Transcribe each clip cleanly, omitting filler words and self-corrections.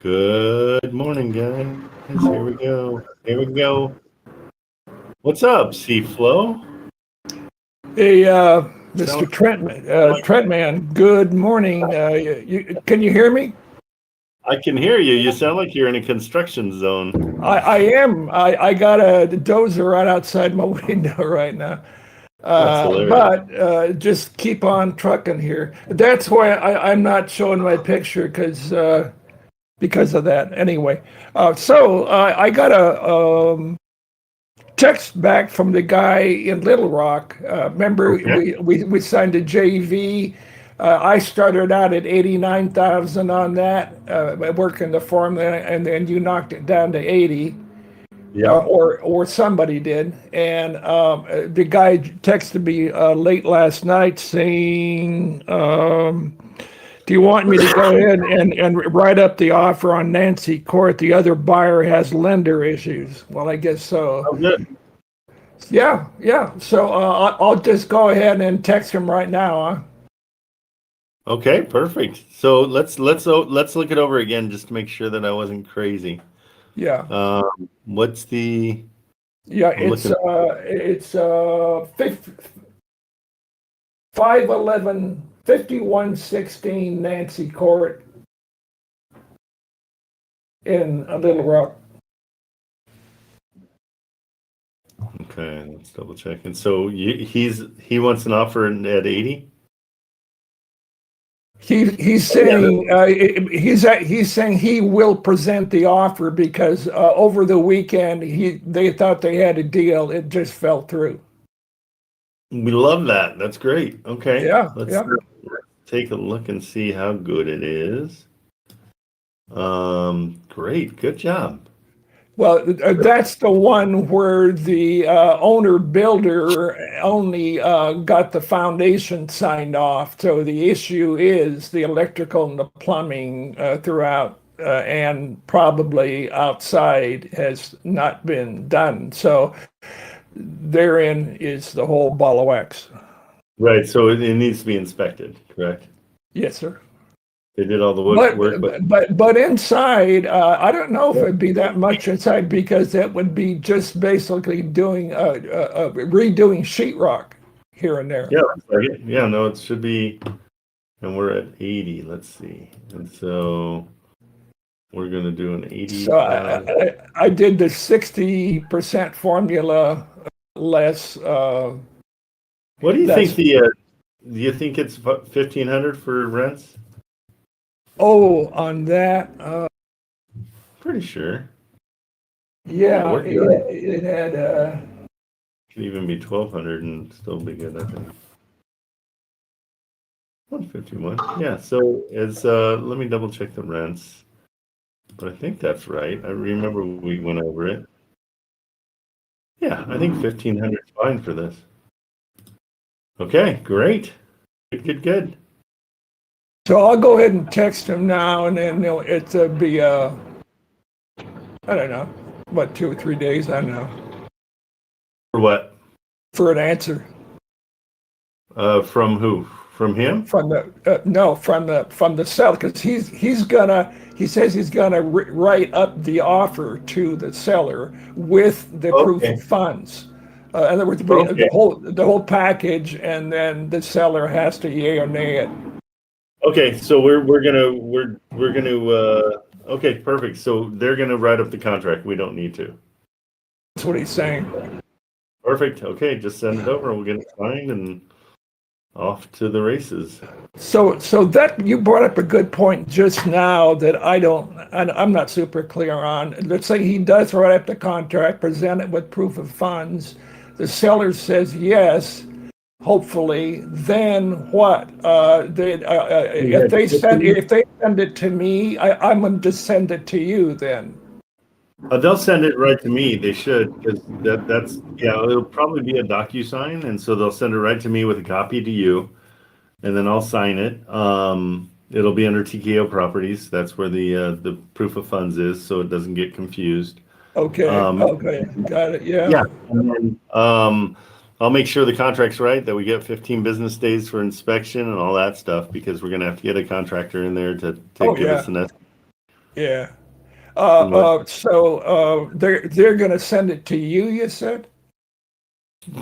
Good morning, guys. Here we go. Here we go. What's up, C-Flow? Hey, Mr. Trentman, good morning. Can you hear me? I can hear you. You sound like you're in a construction zone. I am. I got a dozer right outside my window right now. But just keep on trucking here. That's why I'm not showing my picture because of that. Anyway, so I got a text back from the guy in Little Rock. Remember, we signed a JV. I started out at 89,000 on that, working the farm, and then you knocked it down to 80. Yeah. Or somebody did. And the guy texted me late last night saying, do you want me to go ahead and write up the offer on Nancy Court? The other buyer has lender issues. Well, I guess so. Oh, good. Yeah. So I'll just go ahead and text him right now. Huh? Okay, perfect. So let's look it over again just to make sure that I wasn't crazy. Yeah. What's the? Yeah, it's 511 5116 Nancy Court in Little Rock. Okay, let's double check. And so he wants an offer at 80. He's saying he's saying he will present the offer because over the weekend they thought they had a deal. It just fell through. We love that. That's great. Okay. Yeah. Let's take a look and see how good it is. Great. Good job. Well, that's the one where the owner builder only got the foundation signed off. So the issue is the electrical and the plumbing throughout and probably outside has not been done. So therein is the whole ball of wax. Right. So it needs to be inspected, correct? Yes, sir. They did all the work. But inside, I don't know if it'd be that much inside because that would be just basically doing redoing sheetrock here and there. Yeah, no, it should be. And we're at 80. Let's see. And so we're going to do an 80. So I did the 60% formula less. What do you think do you think it's 1,500 for rents? Oh, on that? Pretty sure. Yeah, it had. Could even be 1,200 and still be good, I think. 151. Yeah. So it's let me double check the rents, but I think that's right. I remember we went over it. Yeah, I think 1,500 is fine for this. Okay, great. Good. So I'll go ahead and text him now, and then it'll be I don't know, what, 2 or 3 days? I don't know. For what? For an answer. From who? From him? From the seller, because he says he's gonna write up the offer to the seller with the proof of funds. In other words, the whole package, and then the seller has to yay or nay it. Okay, so we're gonna okay, perfect. So they're gonna write up the contract. We don't need to. That's what he's saying. Perfect. Okay, just send it over. We'll get it signed and off to the races. So that you brought up a good point just now that I'm not super clear on. Let's say he does write up the contract, present it with proof of funds. The seller says yes. Hopefully, then what? If they send it to me, I'm going to just send it to you. Then they'll send it right to me. They should, because that's it'll probably be a DocuSign, and so they'll send it right to me with a copy to you, and then I'll sign it. It'll be under TKO Properties. That's where the proof of funds is, so it doesn't get confused. Okay. Okay, got it. Yeah. Yeah, and then I'll make sure the contract's right, that we get 15 business days for inspection and all that stuff, because we're going to have to get a contractor in there to give us an estimate. Yeah. What? So they're going to send it to you, you said?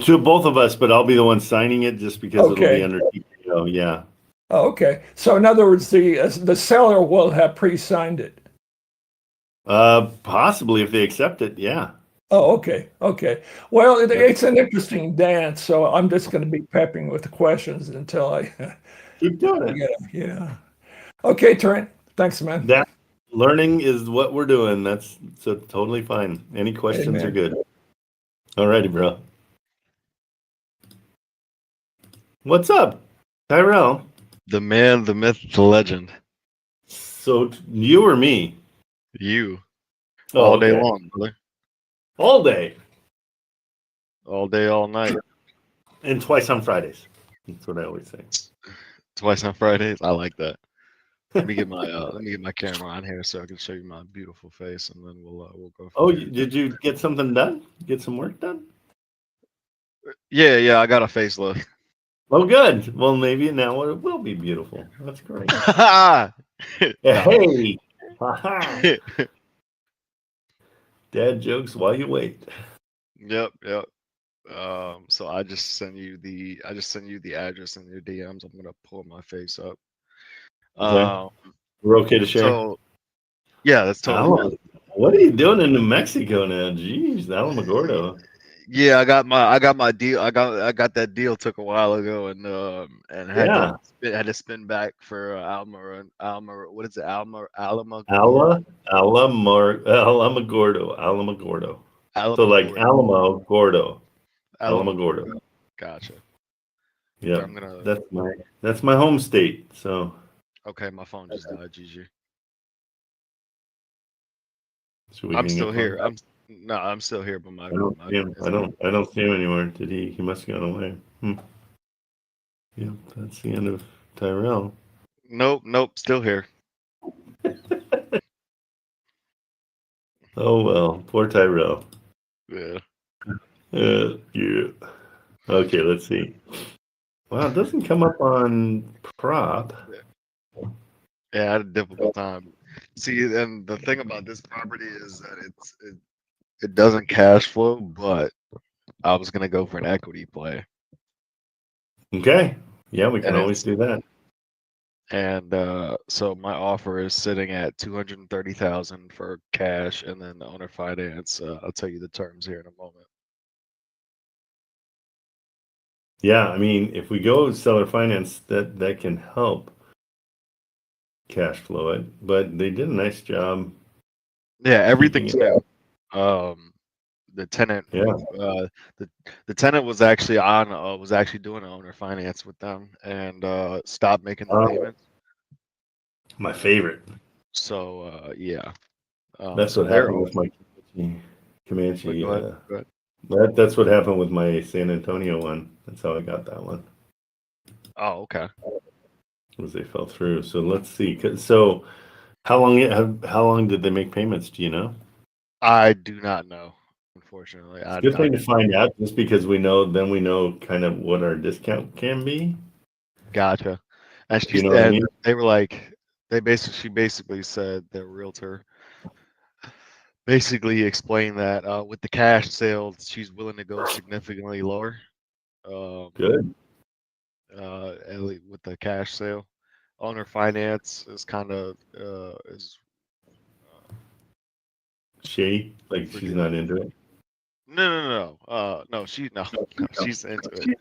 To both of us, but I'll be the one signing it just because it'll be Okay. under TKO. Yeah. Oh, okay. So in other words, the seller will have pre-signed it. Possibly if they accept it. Yeah. Oh, okay. Okay. Well, Yep. it's an interesting dance, so I'm just going to be peppering with the questions until I Keep doing it. get them. Yeah. Okay, Trent. Thanks, man. That learning is what we're doing. That's so totally fine. Any questions are Amen. good. Alrighty, bro. What's up, Tyrell? The man, the myth, the legend. So you or me? You. Oh, All day okay. long, brother. All day All day, all night. and twice on Fridays. That's what I always say. Twice on Fridays. I like that. Let me get my camera on here so I can show you my beautiful face, and then we'll go Oh, from there. did you get something done? Get some work done? Yeah, I got a facelift. Oh, good. Well, maybe now it will be beautiful. That's great. No. Hey, haha. Dad jokes while you wait. Yep. So I just send you the address in your DMs. I'm gonna pull my face up. Okay, we're okay to share. So yeah, that's totally fine. What are you doing in New Mexico now? Jeez, Alamogordo. Yeah, I got my deal. I got that deal took a while ago, and Yeah, had to spin back for Alma. What is it? Alamogordo. Alamogordo. So like Alamo Gordo, Alamogordo. Alamogordo. Gotcha. Yeah, I'm gonna. that's my home state. So Okay, my phone just died. GG. should we I'm hang still up on? here. I'm still here, but my I don't my see him. I don't see him anymore. Did he? He must have gone away. Yeah, that's the end of Tyrell. Nope, still here. Oh well, poor Tyrell. Yeah. Yeah. Okay, let's see. Wow, it doesn't come up on prop. Yeah, I had a difficult time. See, and the thing about this property is that it doesn't cash flow, but I was gonna go for an equity play. Okay. Yeah, we can And always it's do that. and so my offer is sitting at 230,000 for cash, and then the owner finance. I'll tell you the terms here in a moment. Yeah, I mean, if we go seller finance, that can help cash flow it. But they did a nice job Yeah, keeping everything's it. new. The tenant, Yeah. the tenant was actually doing owner finance with them and stopped making the Oh, payments. my favorite. So yeah, That's so what they're happened with my but Comanche. go ahead. Go ahead. That's what happened with my San Antonio one. That's how I got that one. Oh, okay. Was they fell through. So let's see. So how long did they make payments? Do you know? I do not know, unfortunately. It's a good I thing to can find out just because we know then we know kind of what our discount can be. Gotcha. And You know what I mean? they were like, she basically said, the realtor basically explained that with the cash sale, she's willing to go significantly lower. Um, Good. with the cash sale, owner finance is kind of is She like she's forget. not into it. No, no, she's into it.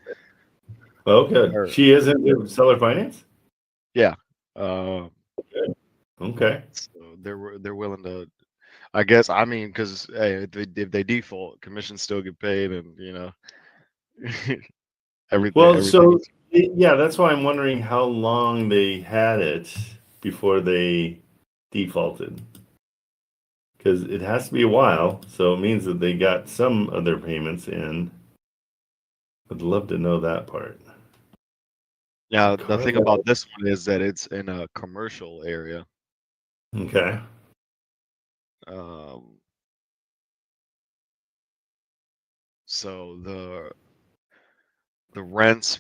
Oh, good. Her, She is into seller finance. yeah. Um, Good. Okay. so they're willing to. I guess I mean because hey, if they default, commissions still get paid, and Well, everything so is yeah, that's why I'm wondering how long they had it before they defaulted. Because it has to be a while, so it means that they got some of their payments in. I'd love to know that part. Now, the thing Carlisle. about this one is that it's in a commercial area. Okay. Um, so the rents,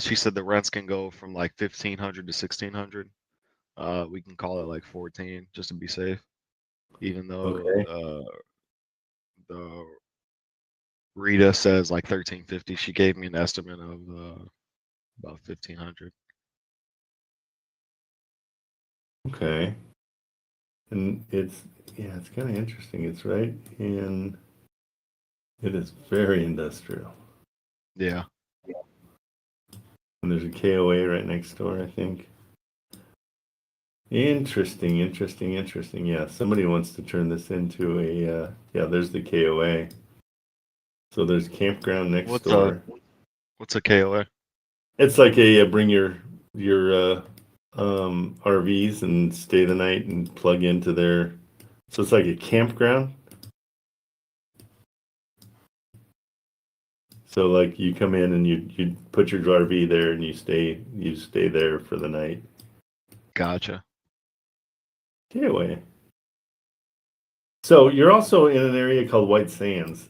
she said the rents can go from like 1,500 to 1,600. We can call it like 14 just to be safe, even though Okay. the Rita says like 1350. She gave me an estimate of about 1500. Okay. And it's kind of interesting. It's right in. It is very industrial. Yeah. And there's a KOA right next door, I think. Interesting. Yeah, somebody wants to turn this into a. Yeah, there's the KOA. So there's campground next door. What's a KOA? It's like a bring your RVs and stay the night and plug into their. So it's like a campground. So like you come in and you put your RV there and you stay there for the night. Gotcha. Anyway. So you're also in an area called White Sands.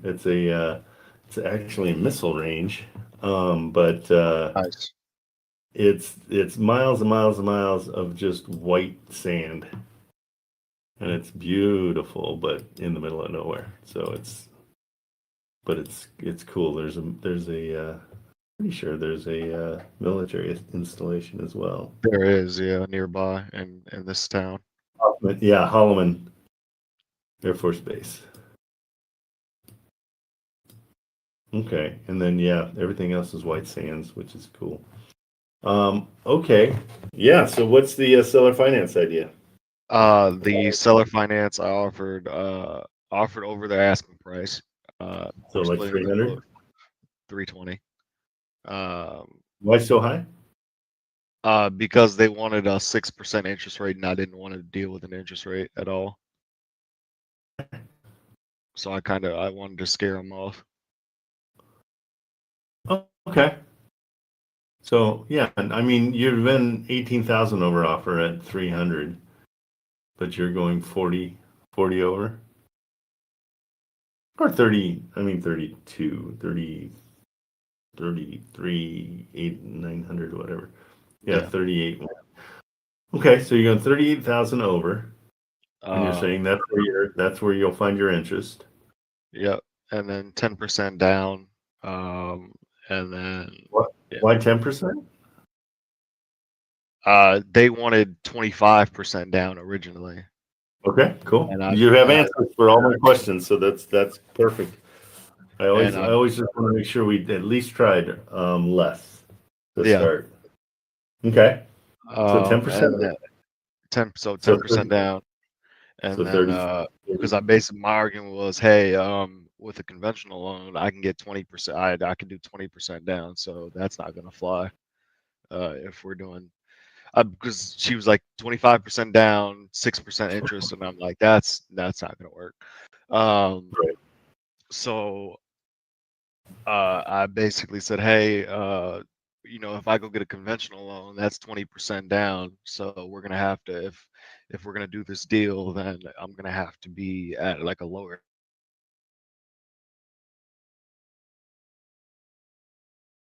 It's actually a missile range, but Nice. it's miles and miles and miles of just white sand, and it's beautiful, but in the middle of nowhere. So it's cool. There's a pretty sure there's a military installation as well. There is, yeah, nearby in this town. Yeah, Holloman Air Force Base. Okay, and then yeah, everything else is white sands, which is cool. Okay, yeah. So what's the seller finance idea? The seller finance I offered over their asking price. So We're like splitting the 300. quote 320. Why so high? Because they wanted a 6% interest rate, and I didn't want to deal with an interest rate at all. So I wanted to scare them off. Oh, okay. So yeah, I mean you've been 18,000 over offer at 300, but you're going 40 over or 30. I mean 32, 30, 33, 8, 900, whatever. Yeah, Yeah. 38. Okay, so you're going 38,000 over. And you're saying that's where you'll find your interest. Yep. And then 10% down. And then What? yeah. Why 10%? They wanted 25% down originally. Okay, cool. And You have answers for all my questions, so that's perfect. I And always just want to make sure we at least tried less to yeah. start. Okay, so 10%. And 10% So 10% down. And then 30. because I basically my argument was, hey, with a conventional loan, I can get 20%. I can do 20% down, so that's not gonna fly. If we're doing because she was like 25% down, 6% interest, and I'm like, that's not gonna work. Right. So I basically said, hey, if I go get a conventional loan, that's 20% down. So we're gonna have to, if we're gonna do this deal, then I'm gonna have to be at like a lower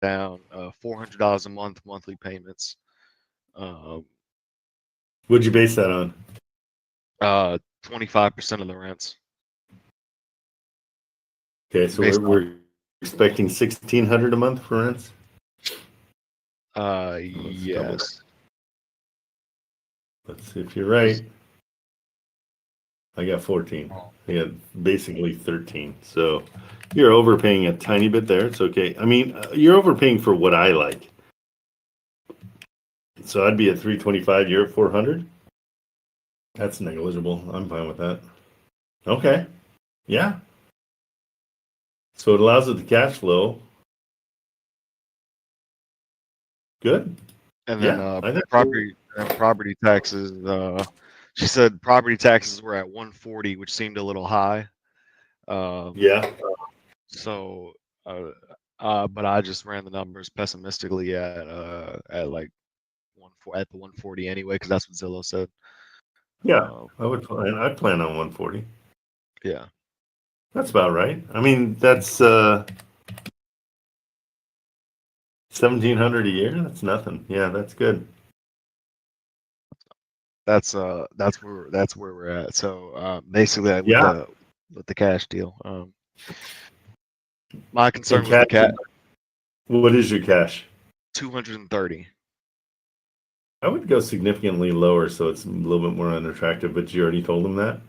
down, $400 a month monthly payments. What'd you base that on? 25% of the rents. Okay, so Based we're expecting 1,600 a month for rents. yes. Let's see if you're right. I got 14. I got basically 13. So you're overpaying a tiny bit there. It's okay. I mean, you're overpaying for what I like. So I'd be at 325. You're at 400. That's negligible. I'm fine with that. Okay. Yeah. So it allows it to cash flow. Good. And then Yeah. I think property taxes. She said property taxes were at 140, which seemed a little high. yeah. So, but I just ran the numbers pessimistically at like at the 140 anyway, because that's what Zillow said. Yeah. I'd plan on 140. Yeah. That's about right. I mean, that's 1,700 a year. That's nothing. Yeah, that's good. that's where we're at. So basically, like, Yeah. with the cash deal, my And concern was the cash, cat what is your cash? 230. I would go significantly lower so it's a little bit more unattractive, but you already told him that?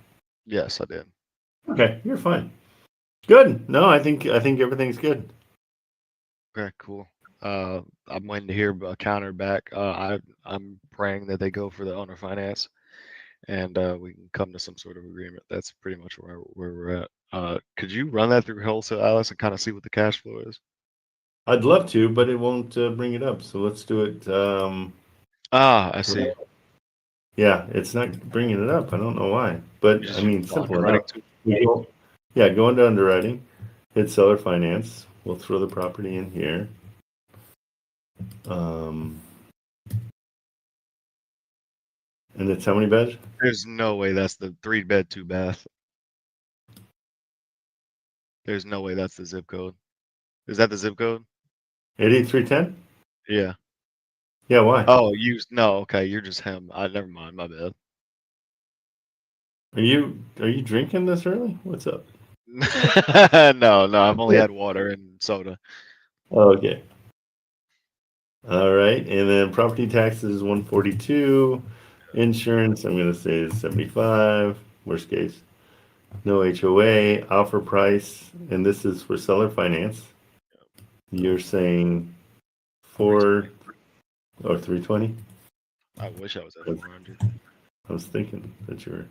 Yes, I did. Okay, you're fine. Good. No, I think everything's good. Okay, cool. I'm waiting to hear a counter back. I'm praying that they go for the owner finance, and we can come to some sort of agreement. That's pretty much where we're at. Could you run that through Wholesale, Alice, and kind of see what the cash flow is? I'd love to, but it won't bring it up. So let's do it. I see. Yeah, it's not bringing it up. I don't know why, but You I just use mean, the simple underwriting enough. tool. Yeah, go into underwriting, hit seller finance. We'll throw the property in here. Um, and it's how many beds? There's no way that's the 3-bed, 2-bath. There's no way that's the zip code. Is that the zip code? 8310? Yeah. Yeah, why? Oh, no. Okay, you're just him. Never mind. My bad. Are you drinking this early? What's up? No, I've only had water and soda. Oh, okay. All right, and then property taxes 142, insurance I'm gonna say is 75, worst case. No HOA, offer price, and this is for seller finance. You're saying 4 or 320? I wish I was at 400. I was thinking that your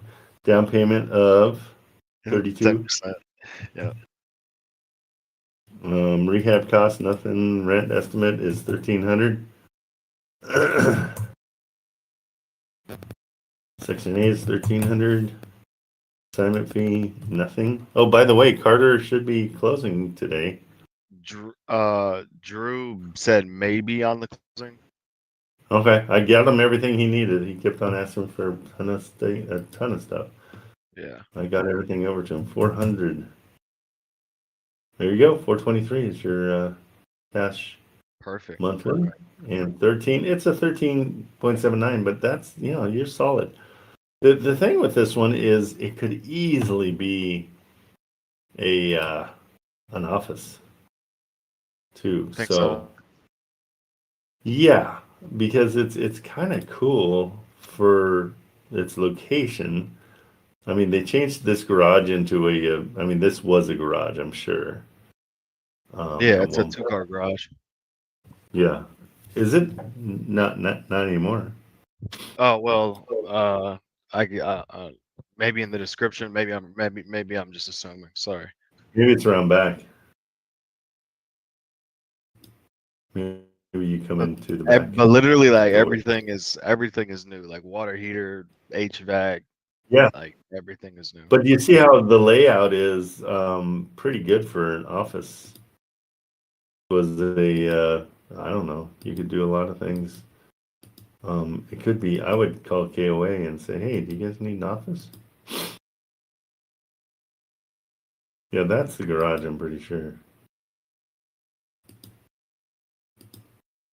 down payment of 32. 10%. Yeah. Rehab cost nothing. Rent estimate is 1,300. Section A is 1,300. Assignment fee nothing. Oh, by the way, Carter should be closing today. Drew said maybe on the closing. Okay, I got him everything he needed. He kept on asking for a ton of stuff. Yeah. I got everything over to him. 400. There you go. 423 is your cash Perfect. monthly, and 13. It's a 13.79, but that's you're solid. The thing with this one is it could easily be a an office too. Think So so? yeah, because it's kind of cool for its location. I mean, they changed this garage into I mean, this was a garage, I'm sure. Yeah, At it's a one point. 2-car garage. Yeah. Is it not anymore? Oh well, maybe in the description. Maybe I'm just assuming. Sorry. Maybe it's around back. Maybe you come But, into the back. but literally, like Door. everything is new. Like water heater, HVAC, Yeah, like everything is new. but you see how the layout is pretty good for an office. Was I don't know. You could do a lot of things. It could be. I would call KOA and say, "Hey, do you guys need an office?" Yeah, that's the garage. I'm pretty sure.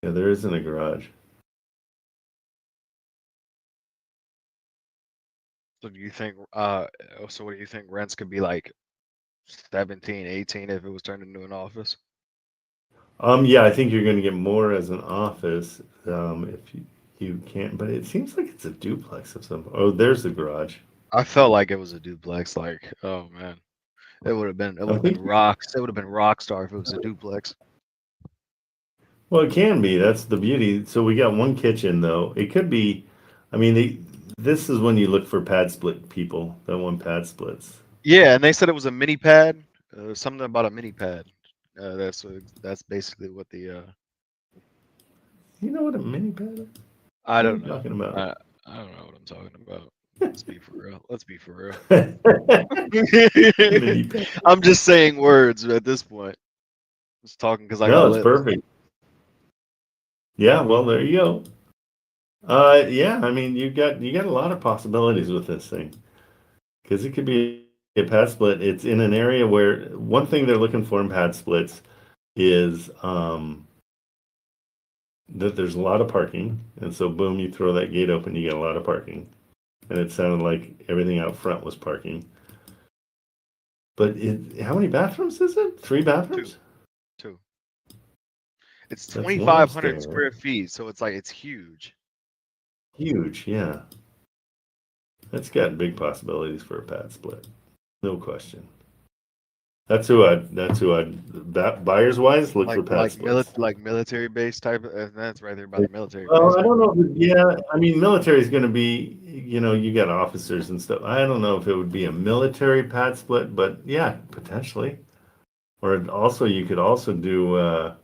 Yeah, there isn't a garage. So do you think? So what do you think rents could be like 17, 18 if it was turned into an office? Yeah, I think you're going to get more as an office if you can't. But it seems like it's a duplex of some. Oh, there's the garage. I felt like it was a duplex. Like, oh man, it would I have been think. rocks. It would have been rock star if it was a duplex. Well, it can be. That's the beauty. So we got one kitchen though. It could be. I mean, this is when you look for pad split people. That one pad splits. Yeah, and they said it was a mini pad. Something about a mini pad. That's basically what the. You know what a mini pad is? I What are you don't know. talking about? I don't know what I'm talking about. Let's be for real. Let's be for real. Mini pad. I'm just saying words at this point. Just talking because I got No, it's lips. perfect. Yeah, well, there you go. Yeah, I mean, you got a lot of possibilities with this thing because it could be a pad split. It's in an area where one thing they're looking for in pad splits is that there's a lot of parking, and so boom, you throw that gate open, you get a lot of parking. and it sounded like everything out front was parking. But how many bathrooms is it? 3 bathrooms? Two. It's That's one 2,500 upstairs. square feet, so it's huge. Huge, yeah. That's got big possibilities for a pad split. No question. That's who that buyers wise look for pad splits. Like military base type, and that's right there by the military base. Well, I don't know. Yeah, I mean, military is going to be, you got officers and stuff. I don't know if it would be a military pad split, but yeah, potentially. Or also, you could also do, I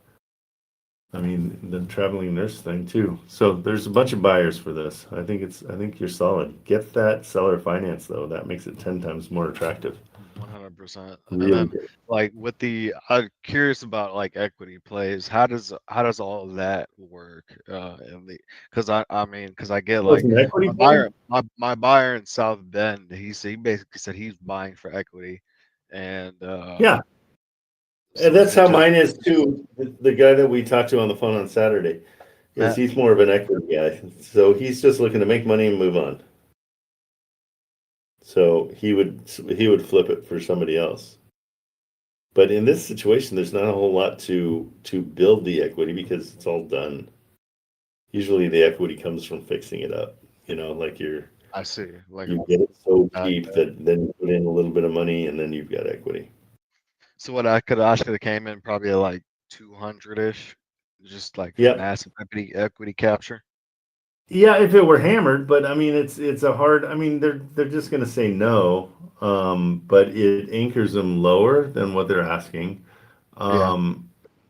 mean, the traveling nurse thing too. So there's a bunch of buyers for this. I think you're solid. Get that seller finance though. That makes it 10 times more attractive. 100%. And Really then, good. like with I'm curious about like equity plays. How does all of that work? Because I get Was like an equity my play? buyer in South Bend. He basically said he's buying for equity, and Yeah. And so is that's it how just mine is too. The guy that we talked to on the phone on Saturday is that? he's more of an equity guy. So he's just looking to make money and move on. So he would flip it for somebody else. But in this situation, there's not a whole lot to build the equity because it's all done. Usually the equity comes from fixing it up. Like I see. Like, you get it so uh, cheap that then you put in a little bit of money and then you've got equity. so what I could have came in probably at like 200-ish, just like Yep. massive equity capture. Yeah, if it were hammered, but I mean, it's a hard. I mean, they're just going to say no, but it anchors them lower than what they're asking, Yeah.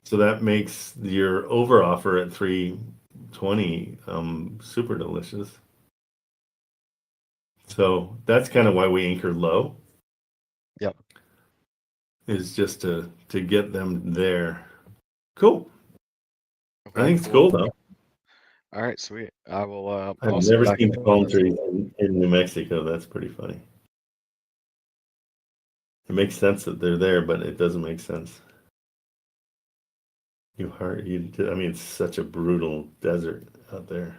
so that makes your over offer at 320 super delicious. So that's kind of why we anchor low, Yep. is just to get them there. Cool. I Okay. think it's Cool. cool though. All right. Sweet. I will. I've I'll sit never back seen and palm trees in New Mexico. That's pretty funny. It makes sense that they're there, but it doesn't make sense. I mean, it's such a brutal desert out there.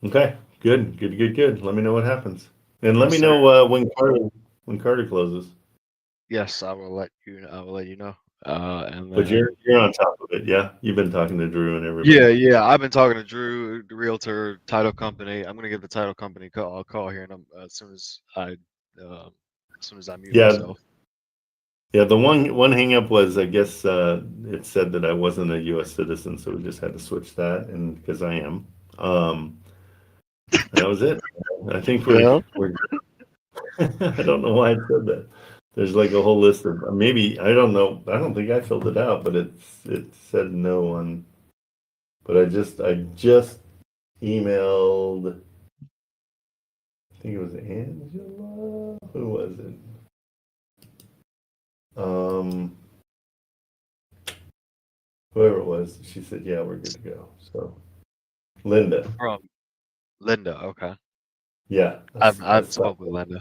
Okay, good. Let me know what happens, and let Yes, me sir. know when Carter closes. Yes, I will let you. I will let you know. And But then you're on top of it, yeah. You've been talking to Drew and yeah, everybody. yeah. I've been talking to Drew, the realtor, title company. I'm gonna give the title company a call here, and as soon as I mute Yeah, myself. yeah. The one hang up was, I guess, it said that I wasn't a U.S. citizen, so we just had to switch that, and because I am, that was it. I think Well, we're I don't know why it said that. There's like a whole list of maybe I don't know. I don't think I filled it out, but it said no on. But I just emailed. I think it was Angela. Who was it? Um, Whoever it was. She said, "Yeah, we're good to go." So Linda. from Linda. Okay. Yeah, I've spoke with Linda.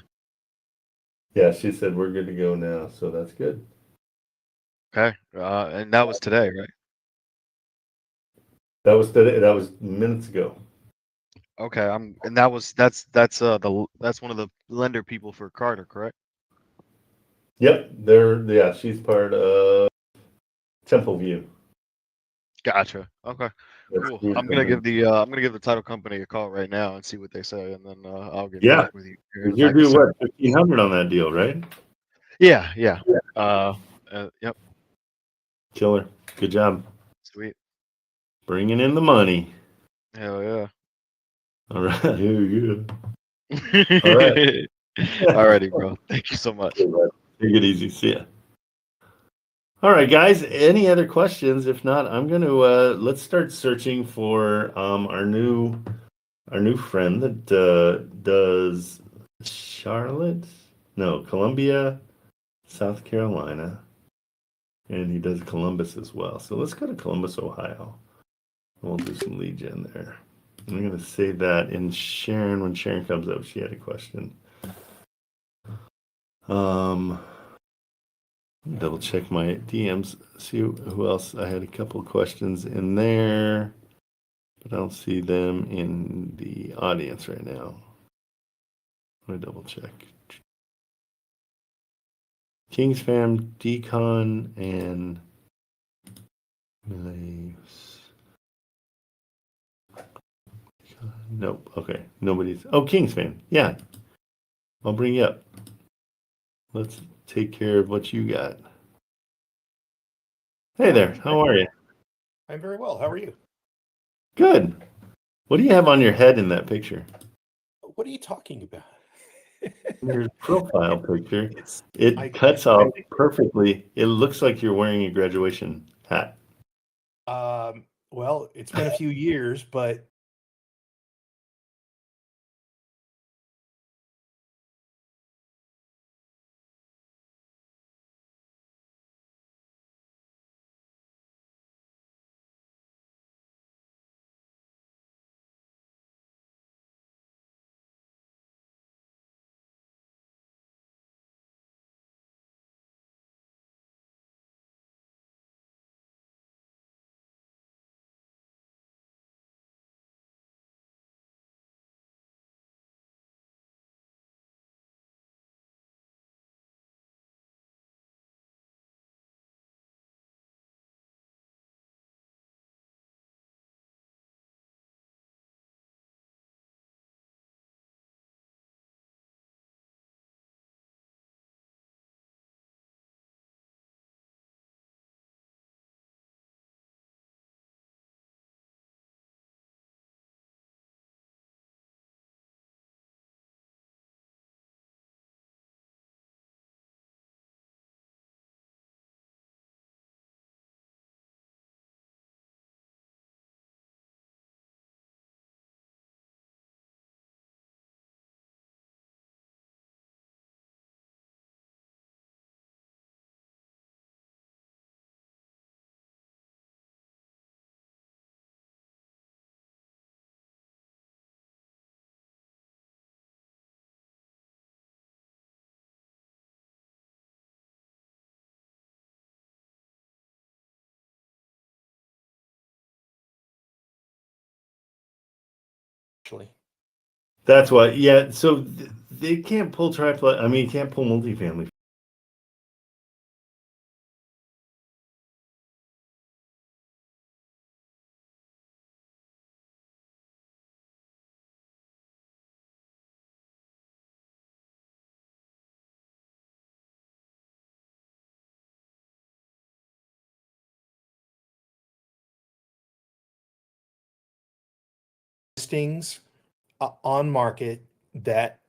yeah. She said we're good to go now. So that's good. Okay. And that was today, right? That was today. That was minutes ago. Okay. And that's one of the lender people for Carter, correct? Yep. Yeah. She's part of Temple View. Gotcha. Okay. That's Cool. Drew's I'm gonna company. give the title company a call right now and see what they say, and then I'll get Yeah. back with you here in You're like a due second. what, 1,500 on that deal, right? Yeah. Yeah. Yep. Killer. Good job. Sweet. Bringing in the money. Hell yeah. All right. Here you go. All right. Alrighty, bro. Thank you so much. Take it easy. See ya. All right, guys. Any other questions? If not, I'm going to let's start searching for our new friend that does Charlotte, no, Columbia, South Carolina, and he does Columbus as well. So let's go to Columbus, Ohio. We'll do some lead gen there. I'm going to save that in Sharon. When Sharon comes up, she had a question. Double check my DMs, see who else. I had a couple questions in there. but I don't see them in the audience right now. I'm gonna double check. King's Fam, Decon, and nice. Nope. Okay. Nobody's. Oh, King's Fan. Yeah. I'll bring you up. Let's take care of what you got. Hey there. How are you? I'm very well. How are you? Good. What do you have on your head in that picture? What are you talking about? Your profile picture. It's It cuts off perfectly. It looks like you're wearing a graduation hat. well, it's been a few years, but actually, That's why. Yeah. So they can't pull triplex. I mean, you can't pull multifamily. listings on market that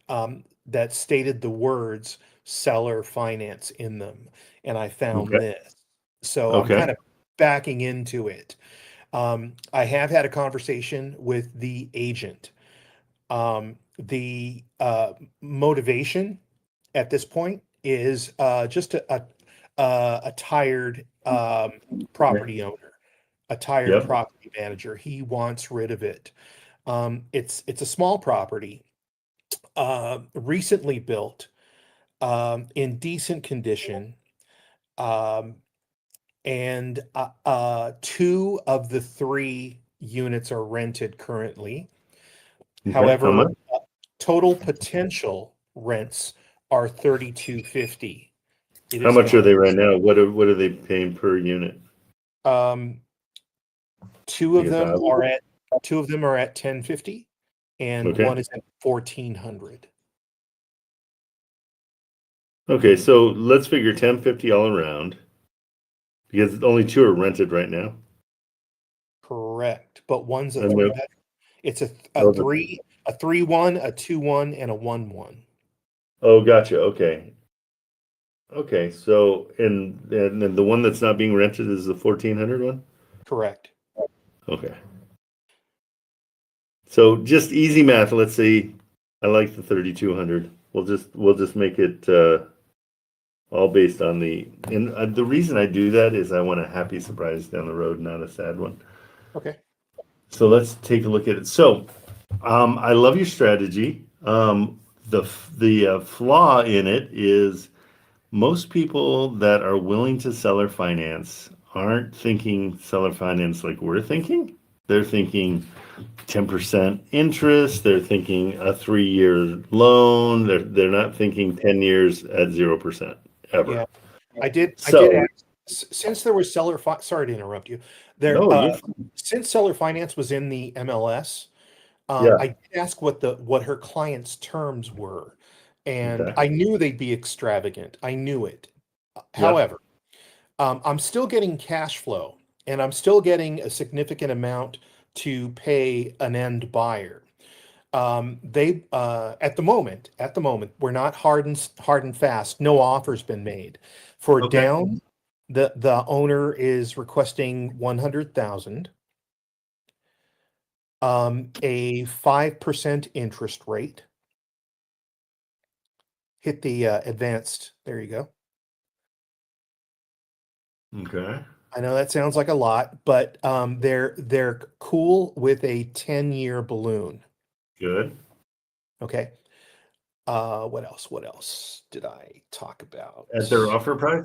stated the words seller finance in them, and I found Okay. this. So I'm Okay. kind of backing into it. I have had a conversation with the agent. The motivation at this point is just a tired property owner, a tired Yep. property manager. He wants rid of it. It's a small property, recently built, in decent condition, um, and two of the three units are rented currently. Okay. How However, much? total potential rents are 3250. It How is much are not. they right now? What are they paying per unit? Um, two I of guess them I are at 1050, and Okay. one is at 1400. Okay. So let's figure 1050 all around because only two are rented right now. Correct, but one's a And three the, bedroom. It's oh, the, a 3-1, a 2-1, and a 1-1. oh, gotcha. Okay. Okay. So and then the one that's not being rented is the 1400 one. Correct. Okay. So just easy math. Let's say I like the 3200. We'll just make it all based on the reason I do that is I want a happy surprise down the road, not a sad one. Okay. So let's take a look at it. So I love your strategy. The flaw in it is most people that are willing to seller finance aren't thinking seller finance like we're thinking. They're thinking 10% interest. They're thinking a 3-year loan. They're not thinking 10 years at 0% ever. Yeah, I did So ask, since there was sorry to interrupt you. There, no, you're fine. since seller finance was in the MLS, Yeah. I did ask what her clients' terms were, and Okay. I knew they'd be extravagant. I knew it. Yeah. However, I'm still getting cash flow, and I'm still getting a significant amount to pay an end buyer. They at the moment, we're not hard and fast. No offer's been made for Okay. down. The owner is requesting 100,000. A 5% interest rate. Hit the advanced. There you go. Okay. I know that sounds like a lot, but they're cool with a 10-year balloon. Good. Okay. What else? What else did I talk about? At their offer price?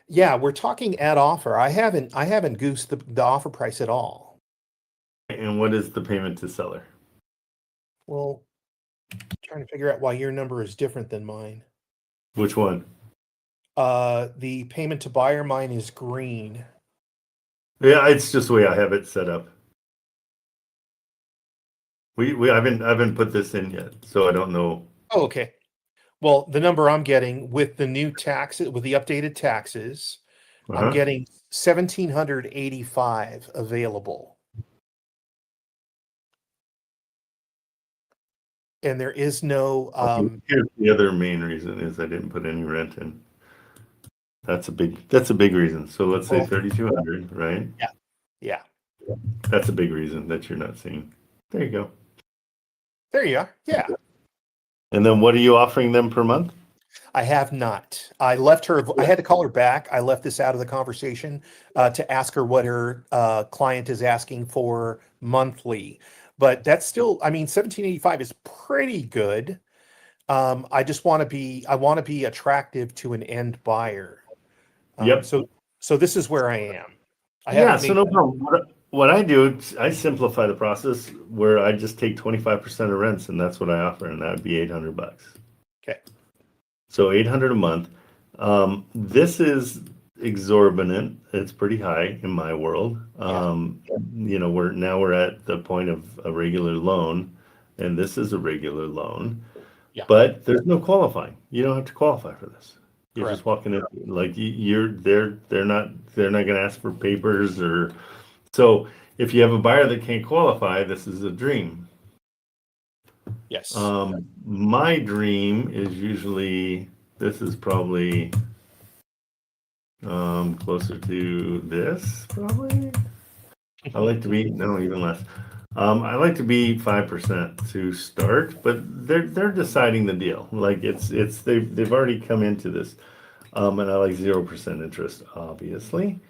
Yeah, we're talking at offer. I haven't goosed the offer price at all. And what is the payment to seller? Well, trying to figure out why your number is different than mine. Which one? The payment to buyer, mine is green. Yeah, it's just the way I have it set up. I haven't put this in yet, so I don't know. Oh, okay. Well, the number I'm getting with the new taxes, with the updated taxes, I'm getting 1,785 available. And there is no Here's the other main reason is I didn't put any rent in. That's a big reason. So let's say 3,200, right? yeah. That's a big reason that you're not seeing. There you go. There you are. Yeah. And then what are you offering them per month? I have not. I left her. I had to call her back. I left this out of the conversation to ask her what her client is asking for monthly. But that's still, I mean, 1785 is pretty good. I just want to be, attractive to an end buyer. Yep. So this is where I am. Yeah, so no problem. What I do, I simplify the process where I just take 25% of rents, and that's what I offer, and that would be $800. Okay. So $800 a month. This is exorbitant. It's pretty high in my world. We're at the point of a regular loan, and this is a regular loan. Yeah. But there's no qualifying. You don't have to qualify for this. You're Correct. just walking in like they're not going to ask for papers or so. If you have a buyer that can't qualify, this is a dream. Yes. My dream is usually, this is probably closer to this, probably. I like to be, no, even less. I like to be 5% to start, but they're deciding the deal. Like they've already come into this. And I like 0% interest, obviously.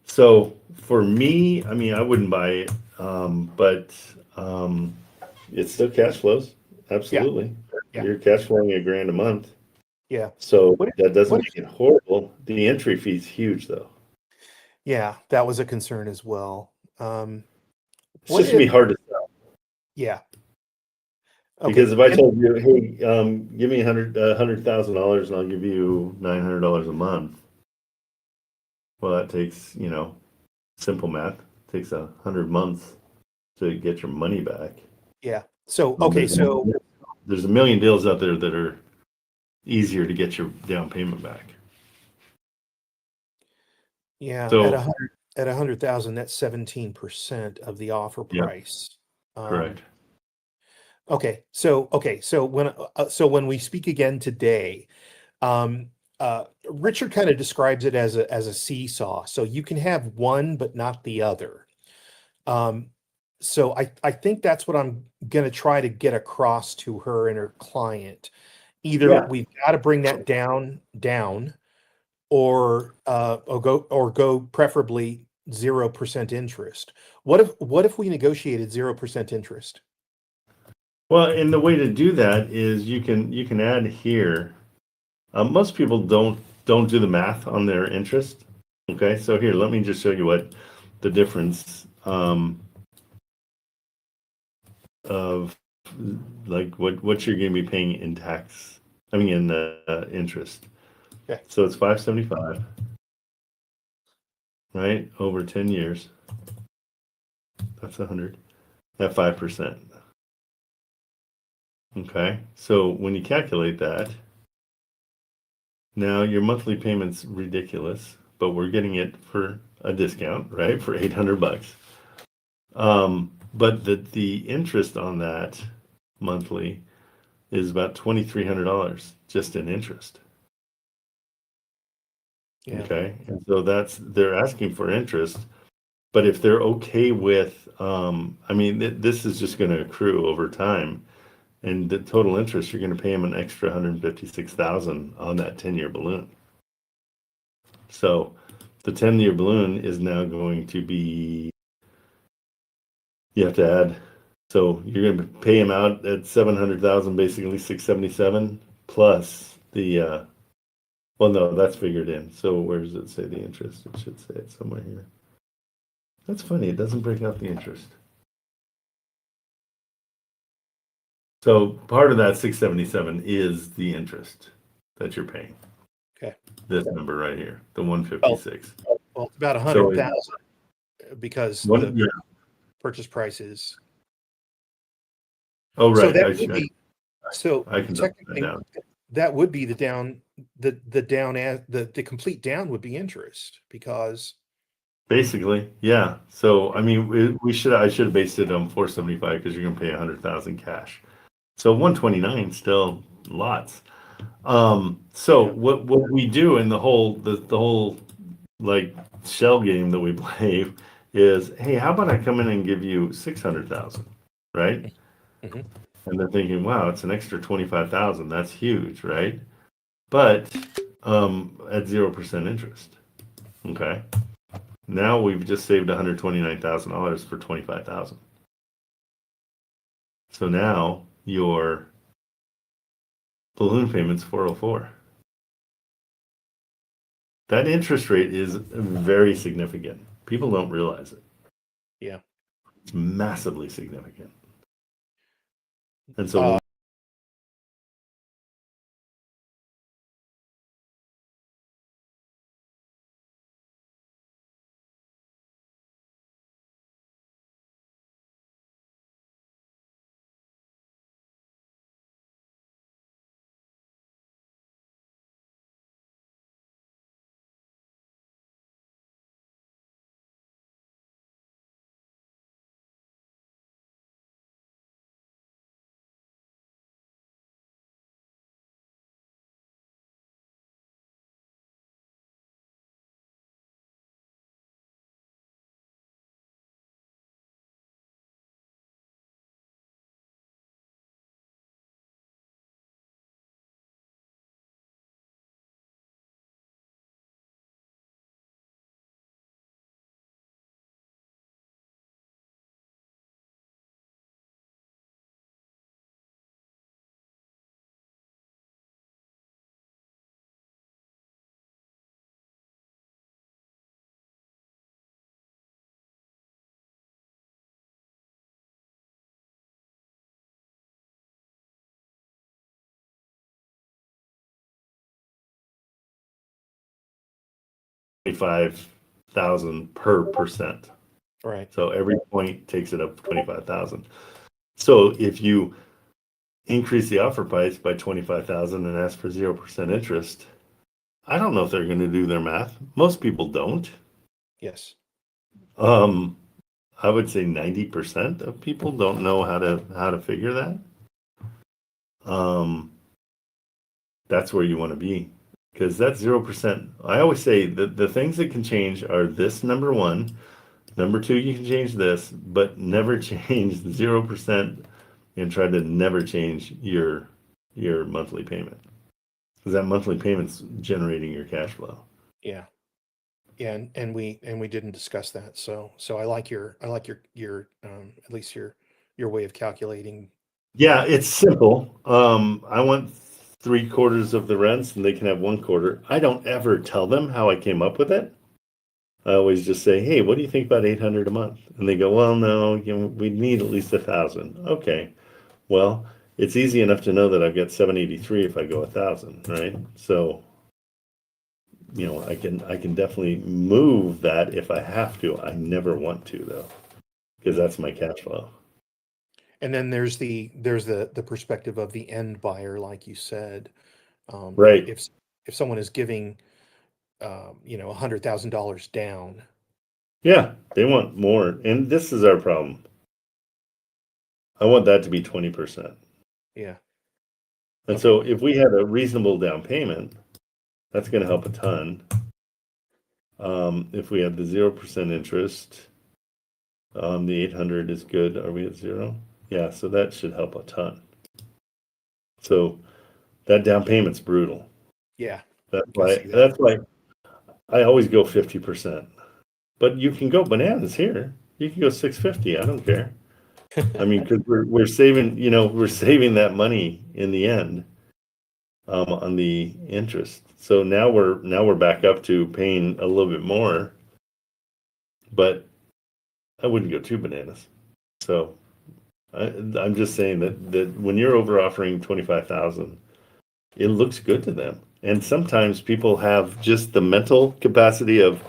So for me, I mean, I wouldn't buy it, but it still cash flows. Absolutely. Yeah. You're cash flowing $1,000 a month. Yeah. So that doesn't make it horrible. The entry fee is huge, though. Yeah, that was a concern as well. It's just gonna be hard to sell. Yeah. Okay. Because if I told you, hey, give me $100,000 and I'll give you $900 a month. Well, that takes, simple math, takes 100 months to get your money back. Yeah. So, okay. So there's a million deals out there that are easier to get your down payment back. yeah, So at 100,000, that's 17% of the offer Yep. price. correct. Okay. So when we speak again today, Richard kind of describes it as a seesaw. So you can have one, but not the other. So I think that's what I'm going to try to get across to her and her client. Either Yeah. we've got to bring that down, or go preferably 0% interest. What if we negotiated 0% interest? Well, and the way to do that is you can add here. Most people don't do the math on their interest. Okay, so here, let me just show you what the difference of like what you're going to be paying in tax. I mean, in interest. Okay. So it's 575, right? Over 10 years. That's 100 at 5%. Okay. So when you calculate that, now your monthly payment's ridiculous, but we're getting it for a discount, right? For $800. But the interest on that monthly is about $2,300 just in interest. Yeah. Okay. And so they're asking for interest, but if they're okay with, I mean, this is just going to accrue over time, and the total interest, you're going to pay them an extra 156,000 on that 10-year balloon. So the 10-year balloon is now going to be, you have to add, so you're going to pay him out at 700,000, basically 677 plus the, well, no, that's figured in. So where does it say the interest? It should say it somewhere here. That's funny. It doesn't break out the interest. So part of that 677 is the interest that you're paying. Okay. This number right here, the 156. Well, it's about 100,000 because the Yeah. purchase price is. Oh, So right. that would be, so I can drop that technically, down. that would be the down, the down, the complete down would be interest because. Basically, yeah. So I mean, I should have based it on 475 because you're going to pay 100,000 cash. So 129 still lots. So Yeah. what we do in the whole like shell game that we play is, hey, how about I come in and give you 600,000, right? Mhm. And they're thinking, wow, it's an extra 25,000. That's huge, right? But at 0% interest. Okay. Now we've just saved $129,000 for 25,000. So now your balloon payment's 404. That interest rate is very significant. People don't realize it. Yeah. It's massively significant. And so $25,000 per percent. Right. So every point takes it up to 25,000. So if you increase the offer price by 25,000 and ask for 0% interest, I don't know if they're going to do their math. Most people don't. Yes. I would say 90% of people don't know how to figure that. That's where you want to be, because that's 0%. I always say that the things that can change are this, number one. Number two, you can change this, but never change 0% and try to never change your monthly payment, because that monthly payment's generating your cash flow. Yeah. Yeah. And we didn't discuss that. So I like your at least your way of calculating. Yeah, it's simple. I want 3/4 of the rents and they can have 1/4. I don't ever tell them how I came up with it. I always just say, hey, what do you think about 800 a month? And they go, well, no, we need at least 1,000. Okay, well, it's easy enough to know that I've got 783 if I go 1,000, right? So, I can definitely move that if I have to. I never want to though, because that's my cash flow. And then there's the perspective of the end buyer, like you said. Right. If someone is giving $100,000 down. Yeah, they want more, and this is our problem. I want that to be 20%. Yeah. And Okay. so if we had a reasonable down payment, that's going to help a ton. If we have the 0% interest, the 800 is good. Are we at 0? Yeah, so that should help a ton. So that down payment's brutal. Yeah. That's I see that. why I always go 50%. But you can go bananas here. You can go 650. I don't care. I mean, because we're saving, we're saving that money in the end, on the interest. So now we're back up to paying a little bit more, but I wouldn't go too bananas. So I'm just saying that when you're over offering 25,000, it looks good to them. And sometimes people have just the mental capacity of,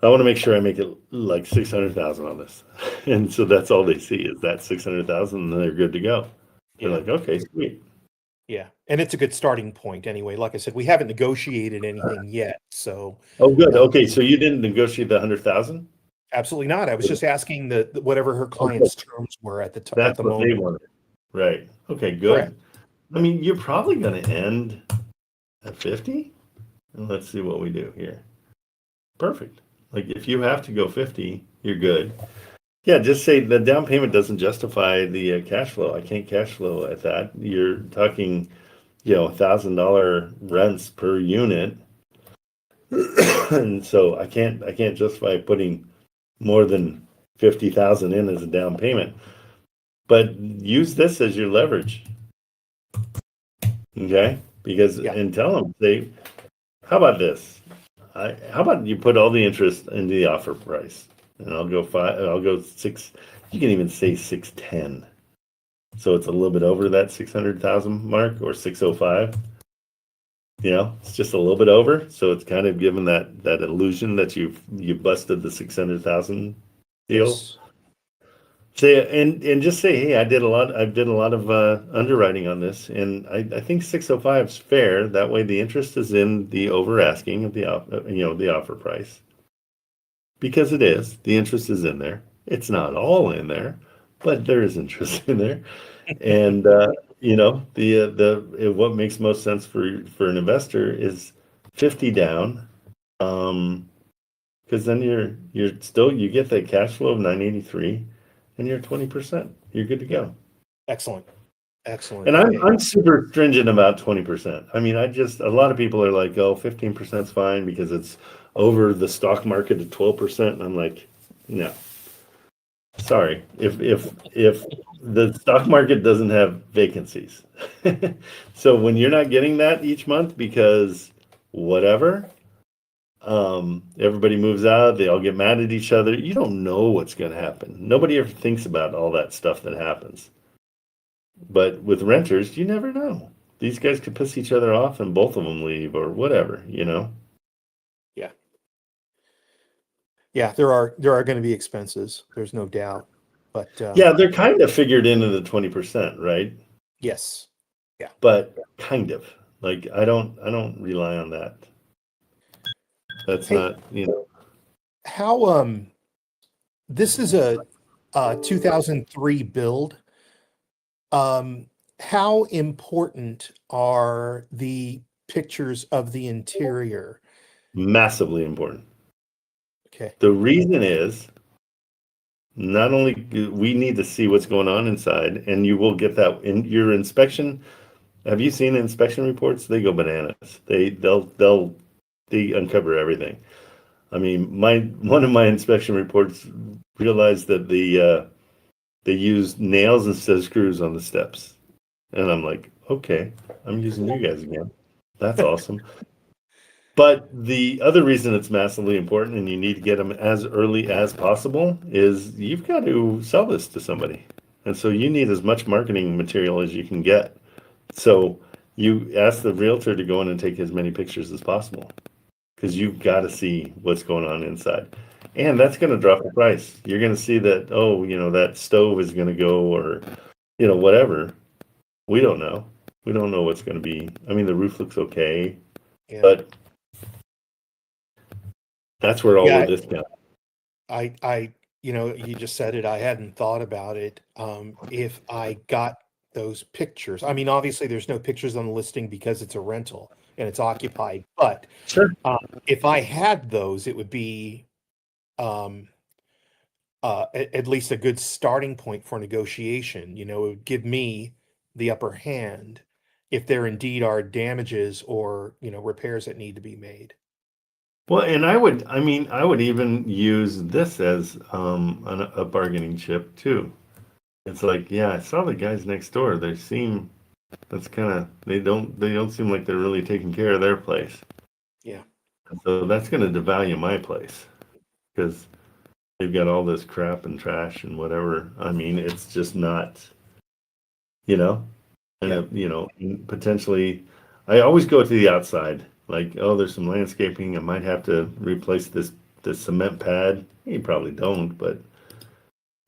I want to make sure I make it like 600,000 on this. And so that's all they see is that 600,000 and they're good to go. They're Yeah. like, okay, sweet. Yeah. And it's a good starting point anyway. Like I said, we haven't negotiated anything yet. So Oh, good. Okay. So you didn't negotiate the 100,000? absolutely not. I was just asking the whatever her client's terms were at the That's what they moment. wanted. Right. Okay, Correct. good. I mean, you're probably going to end at 50. And let's see what we do here. Perfect. Like if you have to go 50, you're good. Yeah, just say the down payment doesn't justify the cash flow. I can't cash flow at that. You're talking, $1,000 rents per unit. And so I can't justify putting more than 50,000 in as a down payment. But use this as your leverage. Okay? Because Yeah. and tell them, say, how about this? How about you put all the interest into the offer price? And I'll go 6, you can even say 610. So it's a little bit over that 600,000 mark, or 605. It's just a little bit over. So it's kind of given that illusion that you busted the 600,000 deal. Yes. Say and just say, hey, I did a lot of underwriting on this, and I think 605 is fair. That way, the interest is in the over asking of the offer price, because it is. The interest is in there. It's not all in there, but there is interest in there, and what makes most sense for an investor is 50 down, because then you get that cash flow of 983. And you're 20%. You're good to go. Excellent. Excellent. And I'm super stringent about 20%. I mean, a lot of people are like, oh, 15% is fine because it's over the stock market at 12%. And I'm like, no. Sorry. If the stock market doesn't have vacancies. So when you're not getting that each month because whatever, everybody moves out, they all get mad at each other. You don't know what's going to happen. Nobody ever thinks about all that stuff that happens. But with renters, you never know. These guys could piss each other off and both of them leave or whatever. Yeah. Yeah, there are going to be expenses. There's no doubt. But yeah, they're kind of figured into the 20%, right? yes. Yeah. But kind of. Like I don't rely on that. That's not, How this is a 2003 build. How important are the pictures of the interior? massively important. Okay. The reason is not only do we need to see what's going on inside, and you will get that in your inspection. Have you seen the inspection reports? They go bananas. They uncover everything. I mean, one of my inspection reports realized that they used nails instead of screws on the steps, and I'm like, okay, I'm using you guys again. That's awesome. But the other reason it's massively important and you need to get them as early as possible is you've got to sell this to somebody. And so you need as much marketing material as you can get. So you ask the realtor to go in and take as many pictures as possible because you've got to see what's going on inside. And that's going to drop the price. You're going to see that, oh, that stove is going to go or, whatever. We don't know. We don't know what's going to be. I mean, the roof looks okay, Yeah. but that's where all Yeah, the discount. You just said it. I hadn't thought about it. If I got those pictures, I mean, obviously there's no pictures on the listing because it's a rental and it's occupied. But Sure. if I had those, it would be at least a good starting point for negotiation. It would give me the upper hand if there indeed are damages or repairs that need to be made. Well, and I would even use this as a bargaining chip too. It's like, yeah, I saw the guys next door. They don't seem like they're really taking care of their place. Yeah. So that's going to devalue my place because they've got all this crap and trash and whatever. I mean, it's just not, and potentially, I always go to the outside. Like, oh, there's some landscaping. I might have to replace this cement pad. You probably don't, but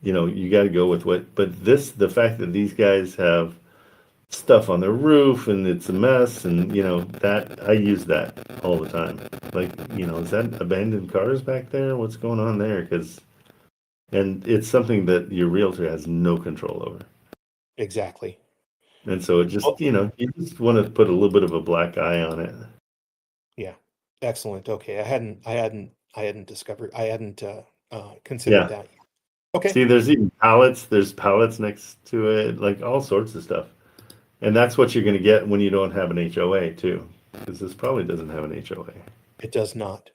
you got to go with what. But the fact that these guys have stuff on their roof and it's a mess, and that I use that all the time. Like, is that abandoned cars back there? What's going on there? And it's something that your realtor has no control over. Exactly. And so it just, you just want to put a little bit of a black eye on it. Yeah. Excellent. Okay. I hadn't considered Yeah. that. Okay. See, there's pallets next to it, like all sorts of stuff. And that's what you're going to get when you don't have an HOA too, because this probably doesn't have an HOA. It does not.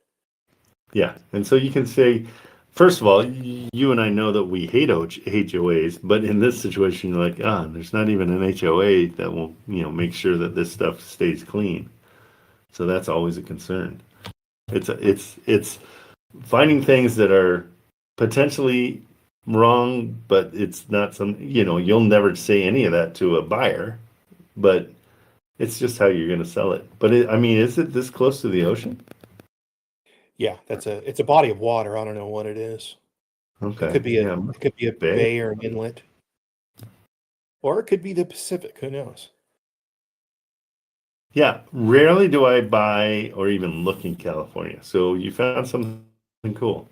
Yeah. And so you can say, first of all, you and I know that we hate HOAs, but in this situation, you're like, there's not even an HOA that will, make sure that this stuff stays clean. So that's always a concern. It's finding things that are potentially wrong, but it's not you'll never say any of that to a buyer, but it's just how you're going to sell it. But is it this close to the ocean? Yeah, it's a body of water. I don't know what it is. Okay. It could be a bay. bay or an inlet. Or it could be the Pacific, who knows? Yeah, rarely do I buy or even look in California. So you found something cool.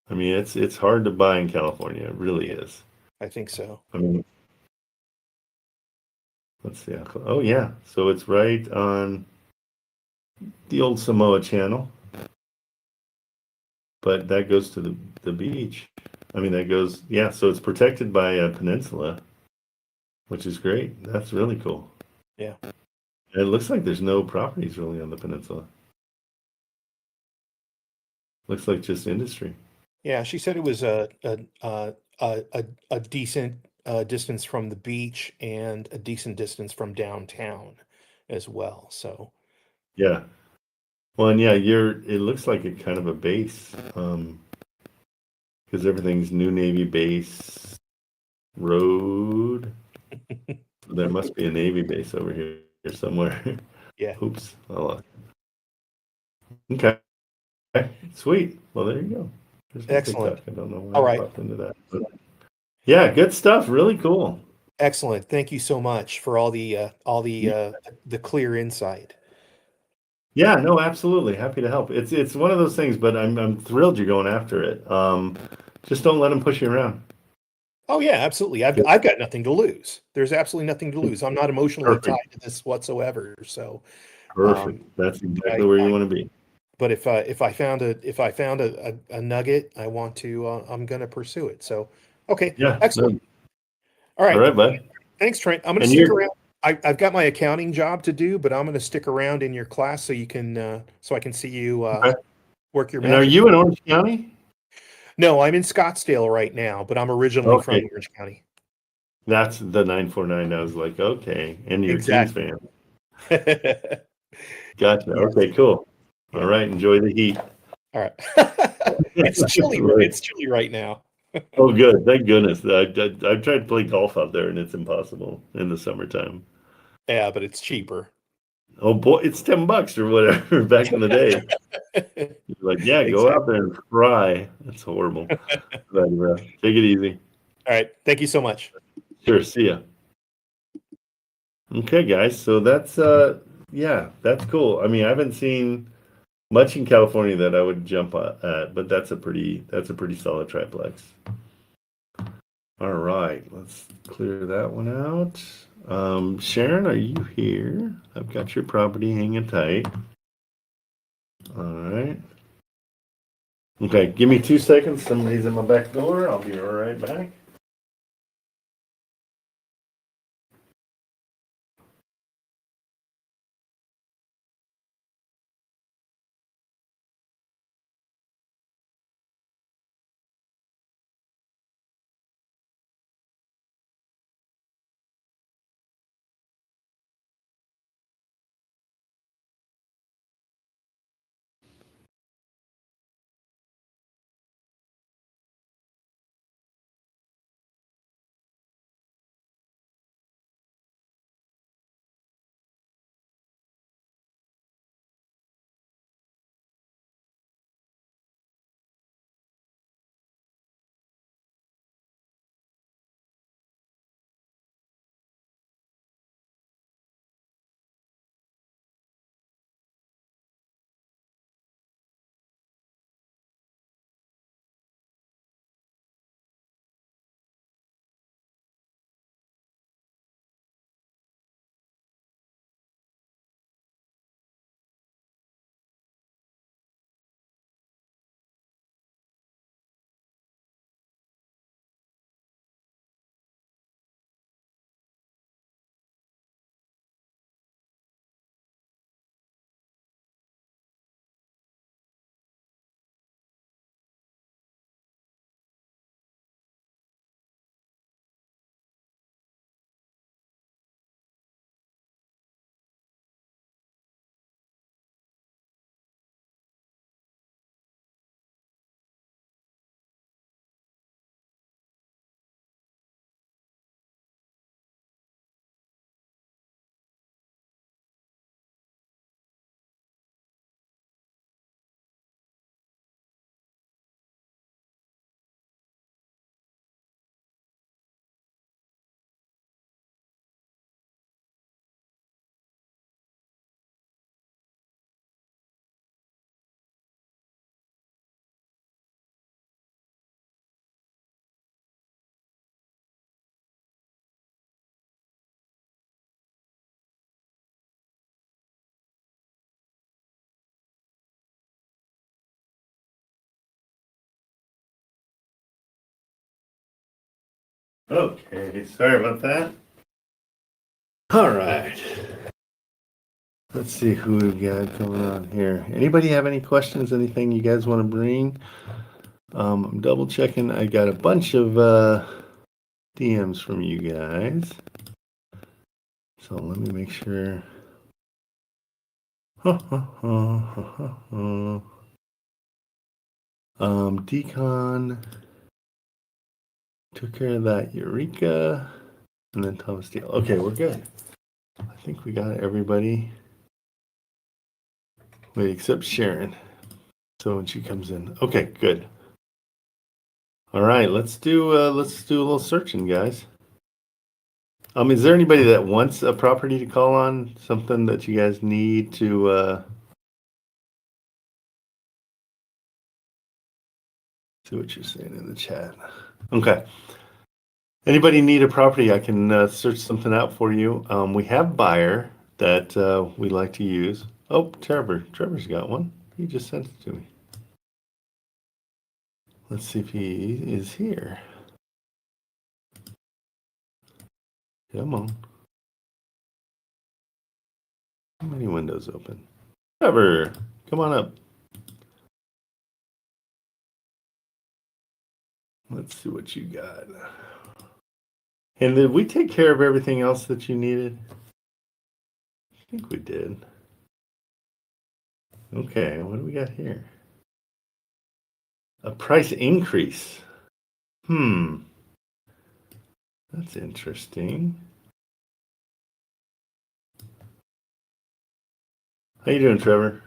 I mean, it's hard to buy in California. It really is. I think so. I mean, let's see. Oh, yeah. So it's right on the old Samoa Channel. But that goes to the beach. I mean, so it's protected by a peninsula, which is great. That's really cool. Yeah. And it looks like there's no properties really on the peninsula. Looks like just industry. Yeah, she said it was a decent distance from the beach and a decent distance from downtown as well. So Yeah. Well, and yeah, it looks like a kind of a base, because everything's New Navy base road. There must be a Navy base over here somewhere. Yeah. Oops. Okay. Sweet. Well, there you go. There's my Excellent. TikTok. I don't know why All I right. popped into that. But yeah, good stuff. Really cool. Excellent. Thank you so much for all the clear insight. Yeah, no, absolutely. Happy to help. It's one of those things, but I'm thrilled you're going after it. Just don't let them push you around. Oh yeah, absolutely. I've got nothing to lose. There's absolutely nothing to lose. I'm not emotionally Perfect. tied to this whatsoever. So Perfect. That's exactly where you want to be. but if I found a nugget, I want to I'm going to pursue it. So okay, Yeah. excellent. No. All right. All right, bud. Thanks, Trent. I'm going to And stick you're- around. I've got my accounting job to do, but I'm going to stick around in your class so you can so I can see you Okay. work your And are magic. you in Orange County? No, I'm in Scottsdale right now, but I'm originally from Okay. Orange County. That's the 949. I was like, okay. And you're a Kings Exactly. fan. Gotcha. Yes. Okay, cool. Yeah. All right. Enjoy the heat. All right. It's chilly. Right. It's chilly right now. Oh, good. Thank goodness. I've tried to play golf out there and it's impossible in the summertime. Yeah, but it's cheaper. Oh boy, it's $10 or whatever back in the day. You're like, yeah, go out there and fry. That's horrible. But, take it easy. All right. Thank you so much. Sure. See ya. Okay, guys. So that's yeah, that's cool. I mean, I haven't seen much in California that I would jump at, but that's a pretty solid triplex. All right, let's clear that one out. Sharon, are you here? I've got your property hanging tight. All right. Okay, give me 2 seconds. Somebody's in my back door. I'll be right back. Okay, sorry about that. All right. Let's see who we've got going on here. Anybody have any questions? Anything you guys want to bring? I'm double checking. I got a bunch of DMs from you guys. So let me make sure. Decon took care of that. Eureka. And then Thomas Steele. Okay, we're good. I think we got everybody. Wait, except Sharon. So when she comes in. Okay, good. All right, let's do a little searching, guys. Is there anybody that wants a property to call on? Something that you guys need to see what you're saying in the chat. Okay. Anybody need a property? I can search something out for you. We have buyer that we like to use. Oh, Trevor's got one. He just sent it to me. Let's see if he is here. Come on. How many windows open? Trevor, come on up. Let's see what you got. And did we take care of everything else that you needed? I think we did. Okay, what do we got here? A price increase. That's interesting. How you doing, Trevor?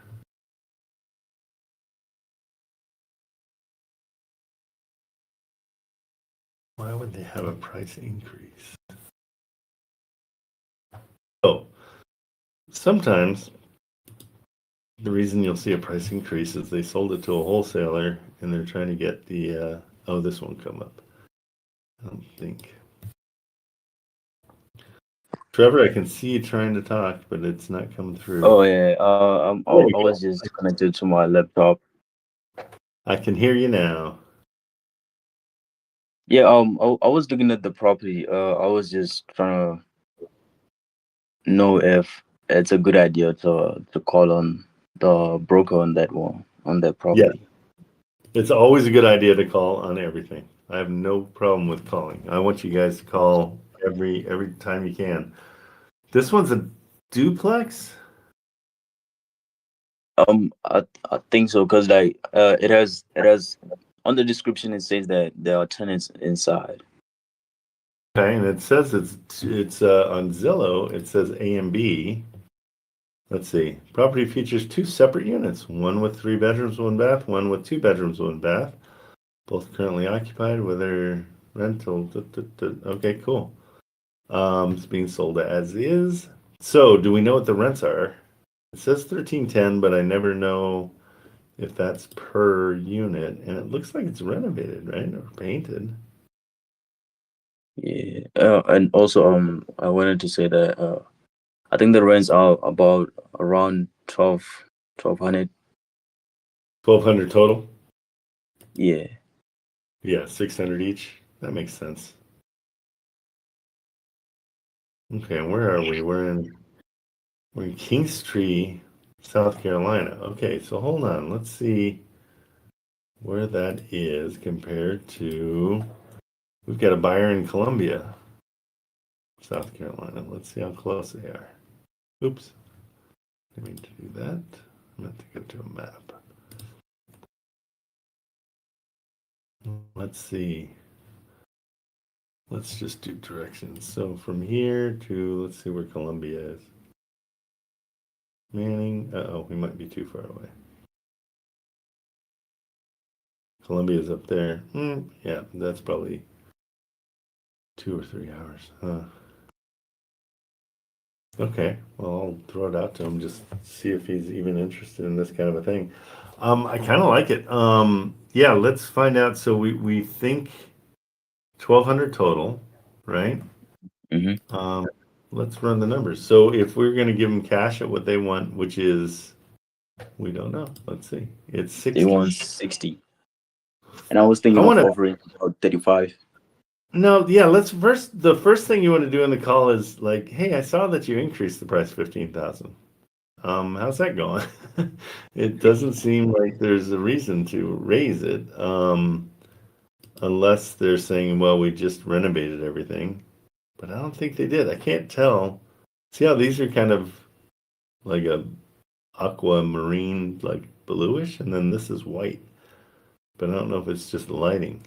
Why would they have a price increase? Oh, sometimes the reason you'll see a price increase is they sold it to a wholesaler and they're trying to get the, oh, this won't come up. I don't think. Trevor, I can see you trying to talk, but it's not coming through. Oh yeah, I There we was just connected to my laptop. I can hear you now. Yeah, I was looking at the property. I was just trying to know if it's a good idea to call on the broker on that one, on that property. It's always a good idea to call on everything. I have no problem with calling. I want you guys to call every time you can. This one's a duplex? I think so because like it has on the description it says that there are tenants inside. Okay, and it says it's on Zillow, it says A and B. Let's see. Property features 2 separate units, one with 3 bedrooms, 1 bath, one with 2 bedrooms, 1 bath. Both currently occupied, whether rental. Okay, cool. It's being sold as is. So, do we know what the rents are? It says 1310, but I never know if that's per unit. And it looks like it's renovated, right? Or painted. Yeah, and also I wanted to say that I think the rents are about around 1200. 1200 total? Yeah. Yeah, 600 each. That makes sense. Okay, where are we? We're in Kingstree, South Carolina. Okay, so hold on. Let's see where that is compared to. We've got a buyer in Columbia, South Carolina. Let's see how close they are. Oops. I mean to do that. I'm going to go to a map. Let's see. Let's just do directions. So from here to, let's see where Columbia is. Manning. Uh-oh, we might be too far away. Columbia's up there. Yeah, that's probably 2 or 3 hours. Okay, well, I'll throw it out to him, just see if he's even interested in this kind of a thing. I kind of like it. Yeah, let's find out. So we think 1200 total, right? Mm-hmm. Let's run the numbers. So if we're going to give them cash at what they want, which is, we don't know. Let's see. It's 60. They want 60. And I was thinking I of wanna- offering about 35. No, yeah, the first thing you want to do in the call is like, hey, I saw that you increased the price 15,000. How's that going? It doesn't seem like there's a reason to raise it, unless they're saying, well, we just renovated everything. But I don't think they did. I can't tell. See how these are kind of like a aquamarine, like bluish, and then this is white. But I don't know if it's just the lighting.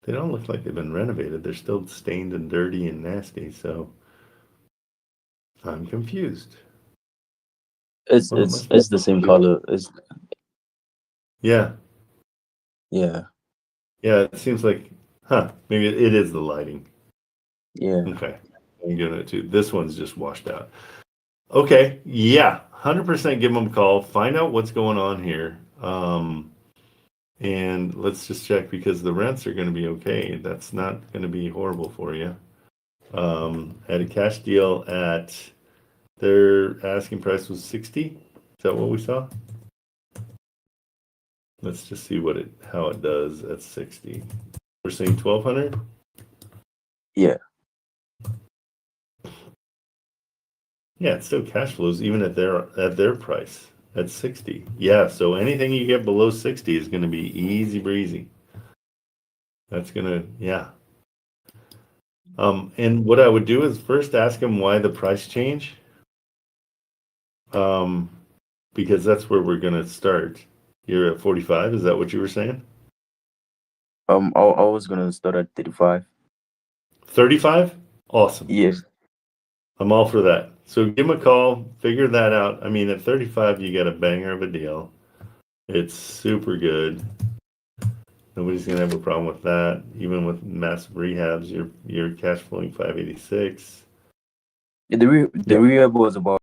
They don't look like they've been renovated. They're still stained and dirty and nasty, so I'm confused. It's Well, it's the same color. Yeah, Yeah. it seems like, maybe it is the lighting. Yeah. Okay, I'm giving it to, this one's just washed out. Okay, yeah, 100% give them a call, find out what's going on here. And let's just check because the rents are going to be okay. That's not going to be horrible for you. At a cash deal at their asking price was 60. Is that what we saw? Let's just see how it does at 60. We're saying 1200. Yeah. Yeah, it still cash flows even at their price at 60. Yeah, so anything you get below 60 is going to be easy breezy. That's gonna, yeah. And what I would do is first ask them why the price change. because that's where we're gonna start. You're at 45. Is that what you were saying? I was gonna start at 35. 35? Awesome. Yes. I'm all for that. So give him a call, figure that out. I mean, at 35, you got a banger of a deal. It's super good. Nobody's gonna have a problem with that. Even with massive rehabs, you're cash flowing 586. The rehab was about.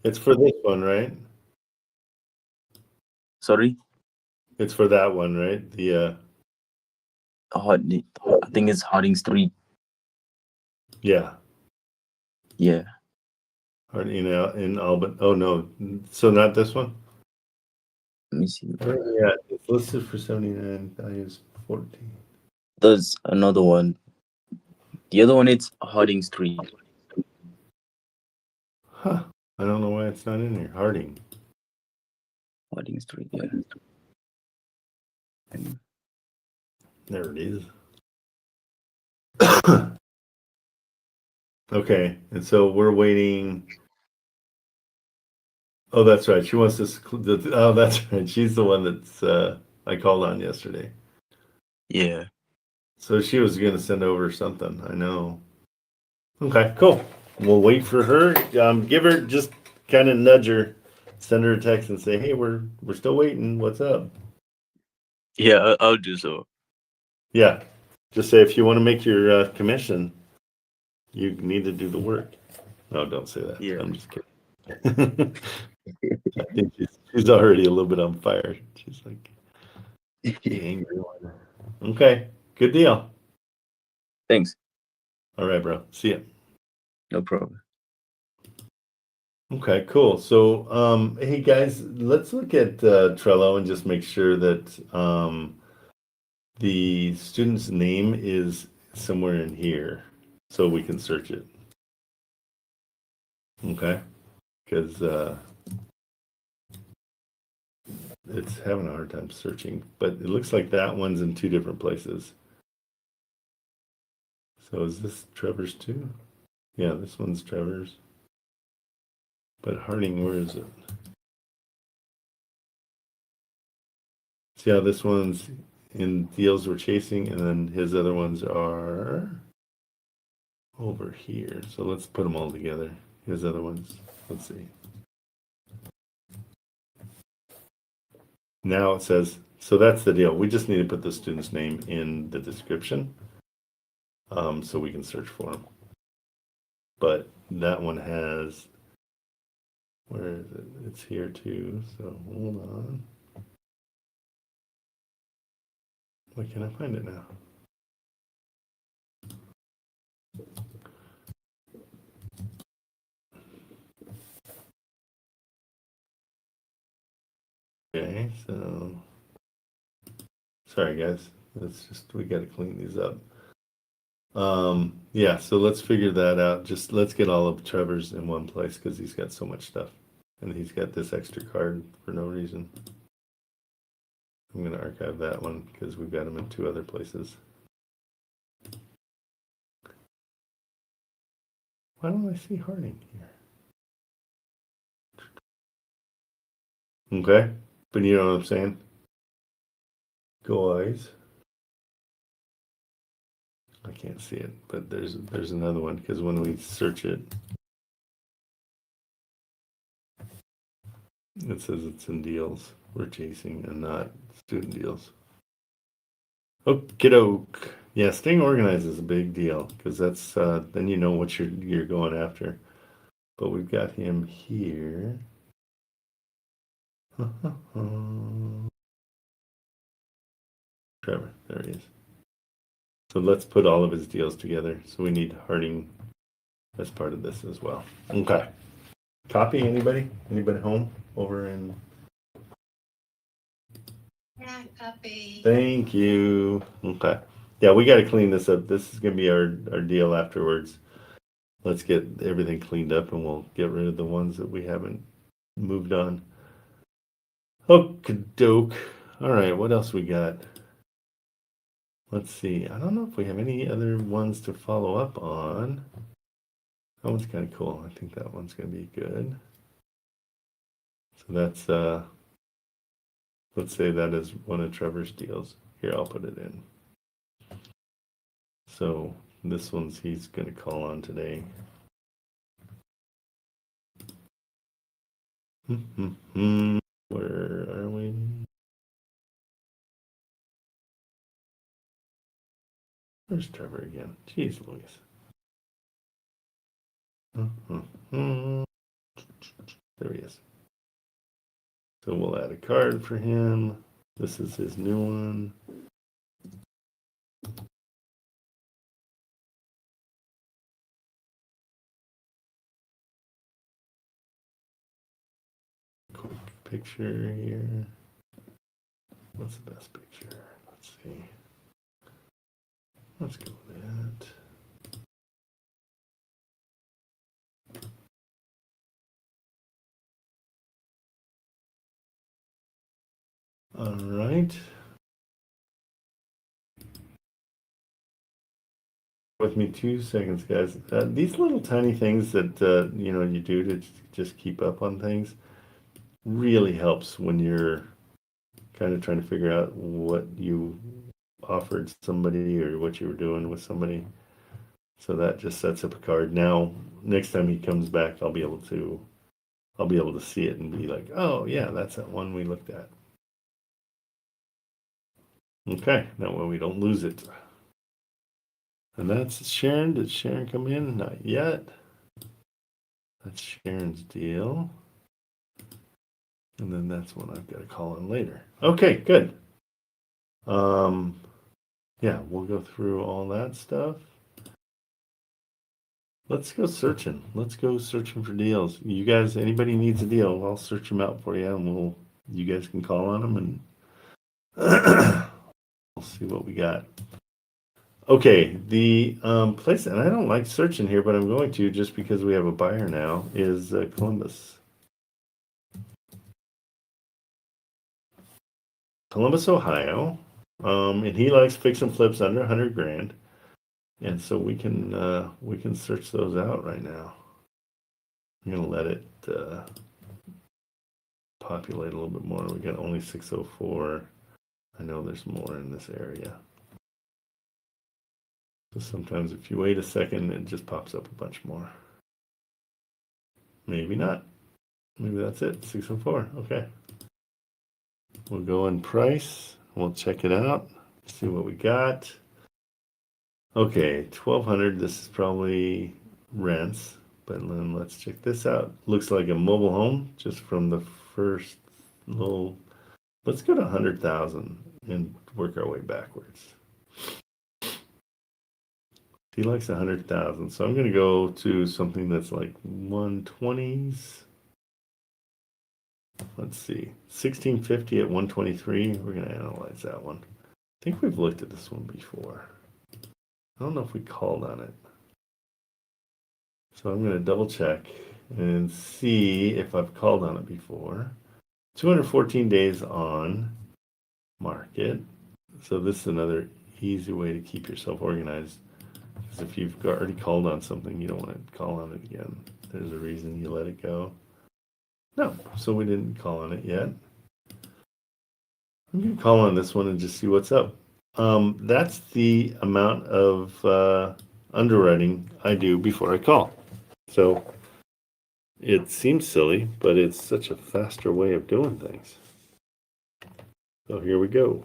It's for this one, right? Sorry. It's for that one, right? The I think it's Harding Street. yeah, Yeah. or in Albany. Oh no, so not this one. Let me see. Yeah, it's listed for 79. Values 14. There's another one. The other one it's Harding Street. Huh. I don't know why it's not in here. Harding. Harding Street. Yeah. There it is. Okay, and so we're waiting. Oh, that's right. She wants to. Oh, that's right. She's the one that's I called on yesterday. Yeah. So she was going to send over something. I know. Okay, cool. We'll wait for her. Give her, just kind of nudge her send her a text and say, hey, we're still waiting. What's up? Yeah, I'll do so. Yeah. Just say if you want to make your commission, you need to do the work. No, don't say that. Yeah. I'm just kidding. I think she's already a little bit on fire. She's like the angry one. Okay, good deal. Thanks. All right, bro. See ya. No problem. Okay, cool. So, hey guys, let's look at Trello and just make sure that the student's name is somewhere in here so we can search it. Okay, because it's having a hard time searching, but it looks like that one's in two different places. So is this Trevor's too? Yeah, this one's Trevor's. But Harding, where is it? See how this one's in deals we're chasing, and then his other ones are over here. So let's put them all together. His other ones, let's see. Now it says, so that's the deal. We just need to put the student's name in the description so we can search for him. But that one has, where is it? It's here too. So hold on. Why can't I find it now? Okay, so sorry guys. It's just we got to clean these up. Yeah, so let's figure that out. Just let's get all of Trevor's in one place because he's got so much stuff. And he's got this extra card for no reason. I'm going to archive that one because we've got him in two other places. Why don't I see Harding here? Okay, but you know what I'm saying? Guys. I can't see it, but there's another one because when we search it, it says it's in deals we're chasing and not student deals. Okie doke. Yeah, staying organized is a big deal because that's then you know what you're going after. But we've got him here. Trevor, there he is. So let's put all of his deals together. So we need Harding as part of this as well. Okay. Copy, anybody? Anybody home over in? Yeah, copy. Thank you. Okay. Yeah, we got to clean this up. This is going to be our deal afterwards. Let's get everything cleaned up and we'll get rid of the ones that we haven't moved on. Okie doke. All right, what else we got? Let's see. I don't know if we have any other ones to follow up on. That one's kind of cool. I think that one's going to be good. So that's, let's say that is one of Trevor's deals. Here, I'll put it in. So this one's he's going to call on today. Where are we? Where's Trevor again? Jeez Louise. There he is. So we'll add a card for him. This is his new one. Quick picture here. What's the best picture? Let's see. Let's go with that. All right. With me 2 seconds, guys. These little tiny things that you know you do to just keep up on things really helps when you're kind of trying to figure out what you offered somebody or what you were doing with somebody. So that just sets up a card. Now, next time he comes back, I'll be able to I'll be able to see it and be like, oh yeah, that's that one we looked at. Okay, that way we don't lose it. And that's Sharon. Did Sharon come in? Not yet. That's Sharon's deal. And then that's one I've got to call in later. Okay, good. Yeah, we'll go through all that stuff. Let's go searching. Let's go searching for deals. You guys, anybody needs a deal, I'll search them out for you, and you guys can call on them, and we'll see what we got. Okay, the place, and I don't like searching here, but I'm going to just because we have a buyer now, is Columbus. Columbus, Ohio. And he likes fix and flips under 100 grand. And so we can search those out right now. I'm gonna let it populate a little bit more. We got only 604. I know there's more in this area. So sometimes if you wait a second, it just pops up a bunch more. Maybe not. Maybe that's it. 604. Okay. We'll go in price. We'll check it out. See what we got. Okay, 1200. This is probably rents, but then let's check this out. Looks like a mobile home just from the first little. Let's go to 100,000 and work our way backwards. He likes 100,000, so I'm going to go to something that's like 120s. Let's see, 1650 at 123. We're going to analyze that one. I think we've looked at this one before. I don't know if we called on it. So I'm going to double check and see if I've called on it before. 214 days on market. So this is another easy way to keep yourself organized. Because if you've already called on something, you don't want to call on it again. There's a reason you let it go. No, so we didn't call on it yet. I'm going to call on this one and just see what's up. That's the amount of underwriting I do before I call. So it seems silly, but it's such a faster way of doing things. So here we go.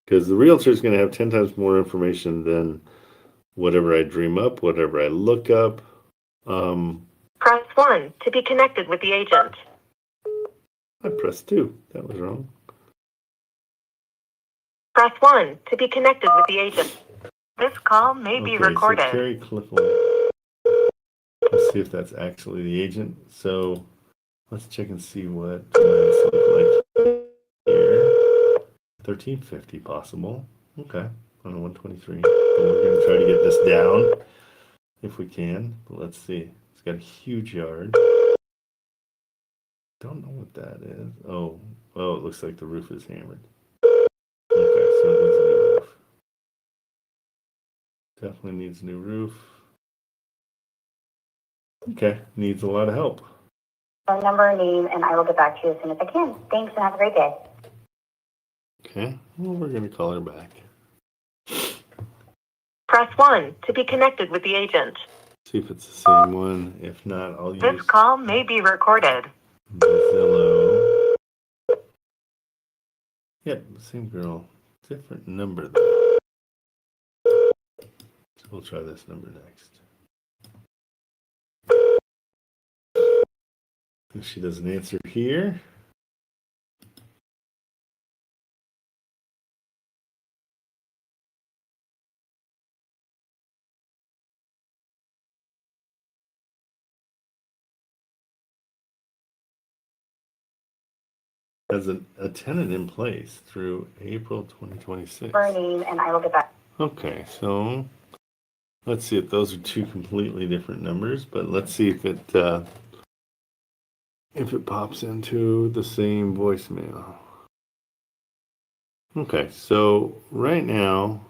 Because the realtor is going to have 10 times more information than whatever I dream up, whatever I look up. Press 1 to be connected with the agent. I pressed 2. That was wrong. Press 1 to be connected with the agent. This call may be recorded. So Carrie Clifford. Let's see if that's actually the agent. So let's check and see what this looks like here. 1350 possible. Okay, on a 123. But we're going to try to get this down if we can. But let's see. It's got a huge yard. Don't know what that is. Oh, it looks like the roof is hammered. Okay, so it needs a new roof. Definitely needs a new roof. Okay, needs a lot of help. Phone number, name, and I will get back to you as soon as I can. Thanks and have a great day. Okay, well, we're going to call her back. Press 1 to be connected with the agent. See if it's the same one. If not, I'll This use call may be recorded. Zillow. Yep, same girl. Different number though. So we'll try this number next. If she doesn't answer here. Has a tenant in place through April 2026. For a name, and I will get back. Okay, so let's see if those are two completely different numbers, but let's see if it pops into the same voicemail. Okay, so right now,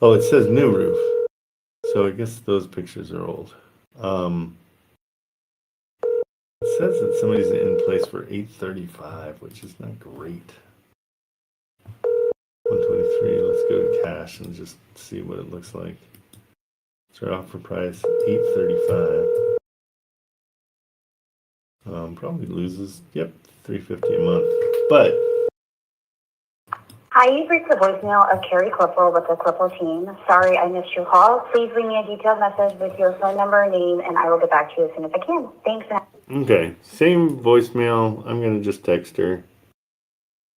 oh, it says new roof. So I guess those pictures are old. It says that somebody's in place for 835, which is not great. 123. 123. Let's go to cash and just see what it looks like. Start offer price 835. Probably loses. Yep, 350 a month. But Hi, you've reached the voicemail of Carrie Clipple with the Clipple team. Sorry I missed your call. Please leave me a detailed message with your phone number and name, and I will get back to you as soon as I can. Thanks. okay, same voicemail. I'm gonna just text her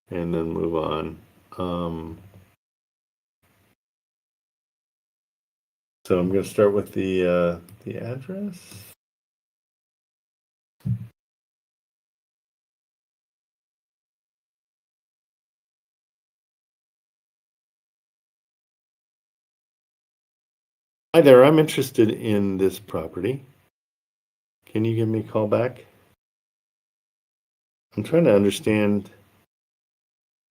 and then move on. So I'm gonna start with the address. Hi there, I'm interested in this property. Can you give me a call back? I'm trying to understand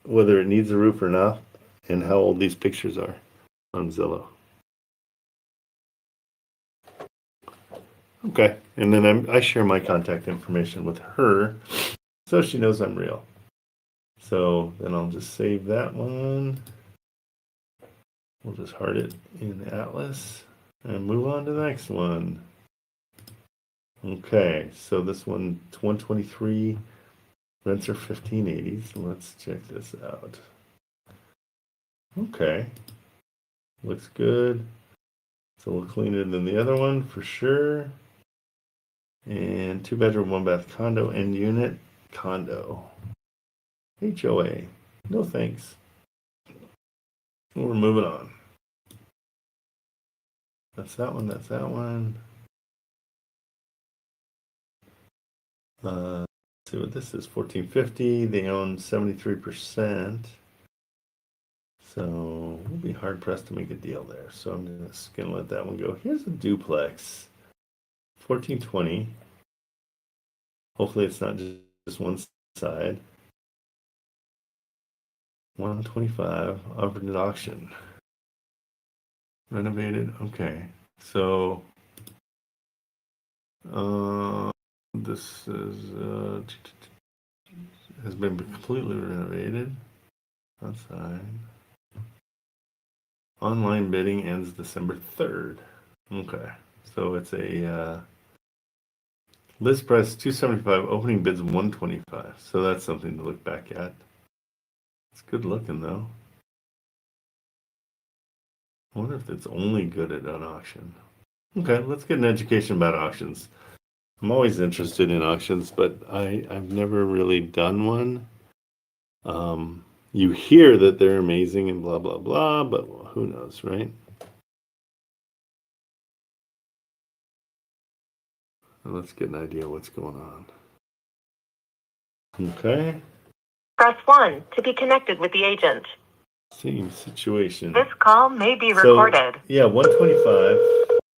whether it needs a roof or not and how old these pictures are on Zillow. Okay, and then I share my contact information with her so she knows I'm real. So then I'll just save that one. We'll just heart it in Atlas and move on to the next one. Okay, so this one, 123, rents are 1580. So let's check this out. Okay, looks good. It's a little cleaner than the other one for sure. And 2-bedroom, 1-bath condo end unit condo. HOA. No thanks. We're moving on. That's that one. That's that one. Let's see what this is. 1450. They own 73%. So we'll be hard pressed to make a deal there. So I'm just gonna let that one go. Here's a duplex. 1420. Hopefully it's not just one side. 125 offered at auction. Renovated. Okay. So this is has been completely renovated. Outside. Online bidding ends December 3rd. Okay. So it's a list price 275, opening bids 125. So that's something to look back at. It's good looking though. I wonder if it's only good at an auction. Okay, let's get an education about auctions. I'm always interested in auctions, but I've never really done one. You hear that they're amazing and blah, blah, blah, but who knows, right? Let's get an idea of what's going on. Okay. Press 1 to be connected with the agent. Same situation. This call may be So, recorded. yeah, 125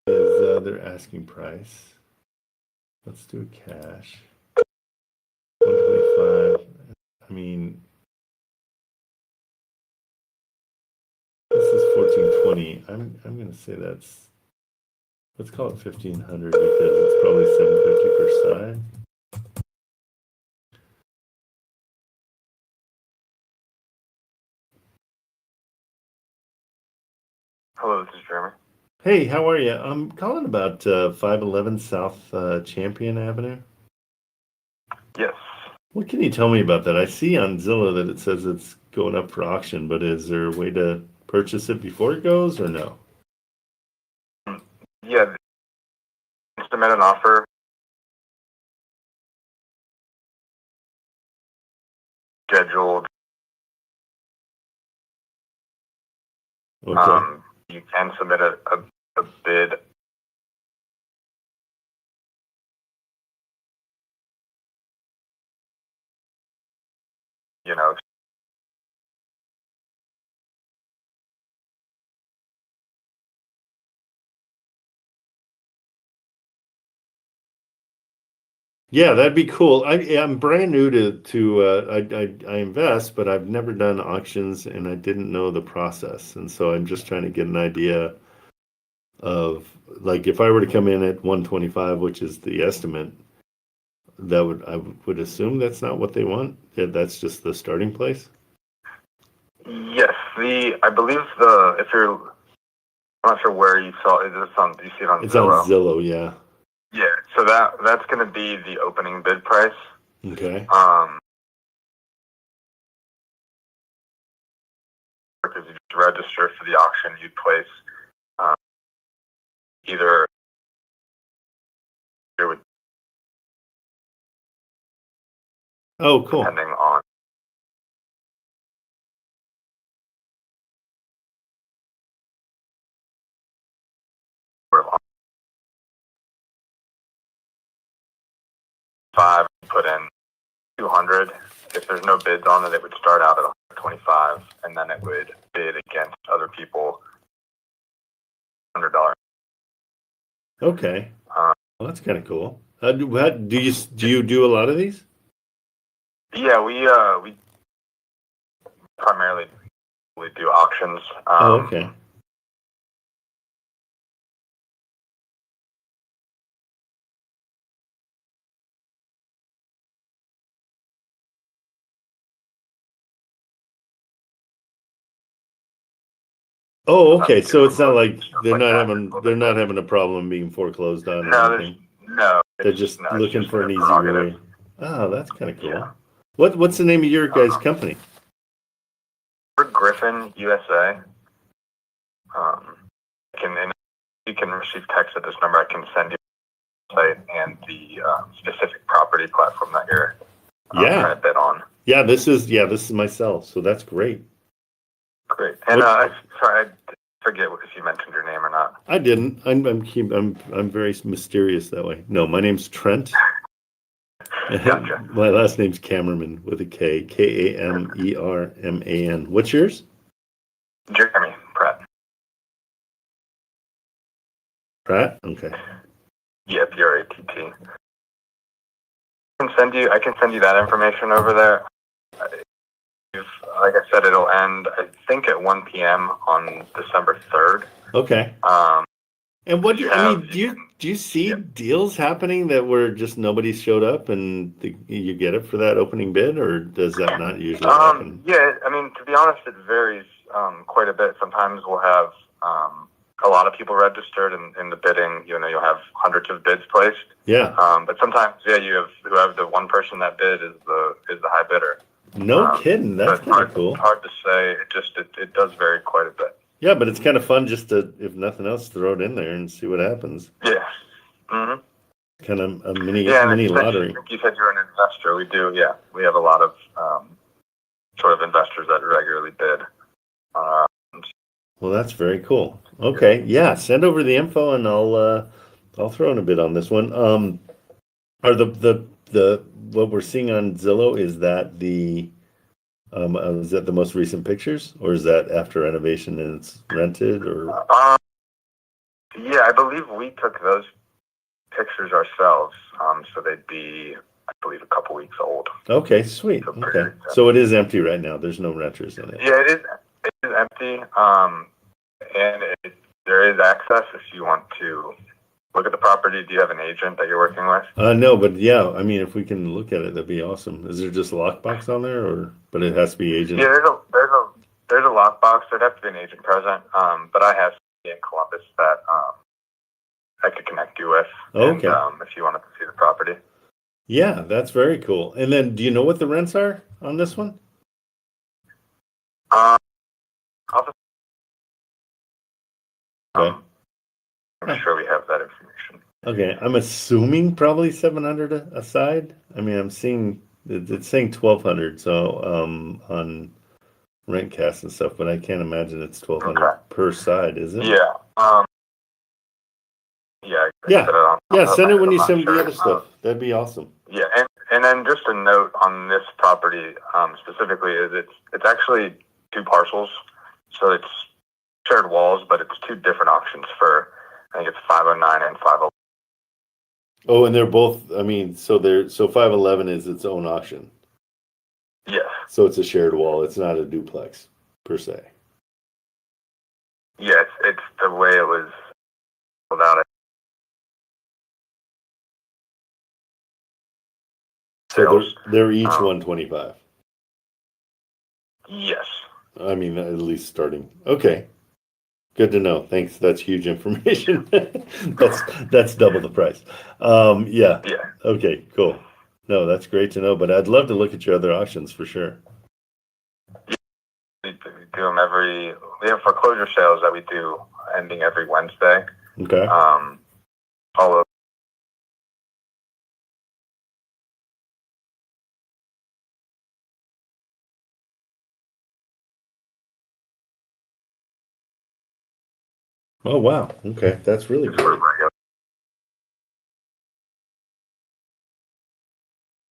is their asking price. Let's do cash. 125. I mean, this is 1420. I'm gonna say let's call it 1500 because it's probably 750 per side. Hello, this is Jeremy. Hey, how are you? I'm calling about 511 South Champion Avenue. Yes. What can you tell me about that? I see on Zillow that it says it's going up for auction, but is there a way to purchase it before it goes or no? Yeah, submit an offer. Scheduled. Okay. You can submit a bid. You know, Yeah, that'd be cool. I'm brand new to I invest, but I've never done auctions and I didn't know the process. And so I'm just trying to get an idea of like if I were to come in at 125, which is the estimate, I would assume that's not what they want. That's just the starting place. Yes, I believe if you're, I'm not sure where you saw it. Do you see it on It's Zillow? on Zillow, yeah. Yeah, so that's going to be the opening bid price. Okay. Because you just register for the auction, you place either it would Oh, cool. depending on sort of five, put in 200. If there's no bids on it, it would start out at 125, and then it would bid against other people $100. Okay. Well, that's kind of cool. Do you do a lot of these? Yeah, we primarily do auctions. Oh, okay. Oh, okay. So it's not like they're not having a problem being foreclosed on or No, anything. no. They're just it's looking just for an their easy prerogative. way. Oh, that's kind of cool. Yeah. What's the name of your guys' company? We're Griffin USA. And you can receive text at this number. I can send you the site and the specific property platform that you're trying to bid on. Yeah, this is myself. So that's great. Great. And sorry, I forget if you mentioned your name or not. I didn't. I'm very mysterious that way. No, my name's Trent. Gotcha. My last name's Kamerman with a K. Kamerman. What's yours? Jeremy Pratt. Pratt? Okay. Yeah, Pratt. I can send you that information over there. Like I said, it'll end, I think, at 1 p.m. on December 3rd. Okay. And what do you see deals happening that where just nobody showed up and you get it for that opening bid, or does that not usually happen? Yeah, I mean, to be honest, it varies quite a bit. Sometimes we'll have a lot of people registered in the bidding. You'll have hundreds of bids placed. Yeah. But sometimes, you have whoever the one person that bid is the high bidder. No kidding. That's kind of cool. It's hard to say. It does vary quite a bit. Yeah, but it's kind of fun just to, if nothing else, throw it in there and see what happens. Yeah. Mm-hmm. Kind of a mini lottery. You said you're an investor. We do. Yeah, we have a lot of sort of investors that regularly bid. Well, that's very cool. Okay, yeah, send over the info and I'll throw in a bid on this one. Are the what we're seeing on Zillow, is that the most recent pictures, or is that after renovation and it's rented, or? Yeah, I believe we took those pictures ourselves. So they'd be, I believe, a couple weeks old. Okay, sweet. Okay, so it is empty right now. There's no renters in it. Yeah, it is empty. And there is access if you want to look at the property. Do you have an agent that you're working with? No, but yeah, I mean, if we can look at it, that'd be awesome. Is there just a lockbox on there, but it has to be agent? Yeah, there's a lockbox. There'd have to be an agent present. But I have somebody in Columbus that I could connect you with. Okay. And, if you wanted to see the property. Yeah, that's very cool. And then, do you know what the rents are on this one? Okay. I'm sure we have that information. Okay, I'm assuming probably 700 a side. I mean, I'm seeing it's saying 1,200, so on RentCast and stuff, but I can't imagine it's 1,200 per side, is it? Yeah. Send it when you send the other stuff. That'd be awesome. Yeah, and then just a note on this property specifically is it's actually two parcels, so it's shared walls, but it's two different auctions for, I think it's 509 and 511. Oh, and they're both, I mean, so 511 is its own auction. Yes. So it's a shared wall. It's not a duplex per se. Yes, it's the way it was without it. So they're each 125. Yes. I mean, at least starting. Okay. Good to know. Thanks. That's huge information. That's double the price. Yeah. Yeah. Okay, cool. No, that's great to know, but I'd love to look at your other auctions for sure. We do them we have foreclosure sales that we do ending every Wednesday. Okay. All of Oh, wow. Okay. That's really great.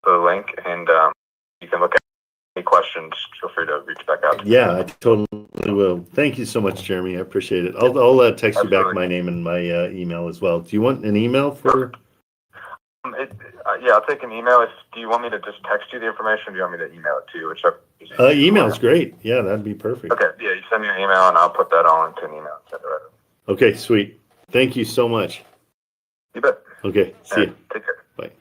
the link, and you can look at any questions. Feel free to reach back out to me. Yeah, I totally will. Thank you so much, Jeremy. I appreciate it. I'll text you back Absolutely. my name and my email as well. Do you want an email for? Yeah, I'll take an email. Do you want me to just text you the information, or do you want me to email it to you? Whichever. Email's great. Yeah, that'd be perfect. Okay, yeah, you send me an email, and I'll put that all into an email. Send it right. Okay, sweet. Thank you so much. You bet. Okay, see you. Take care. Bye.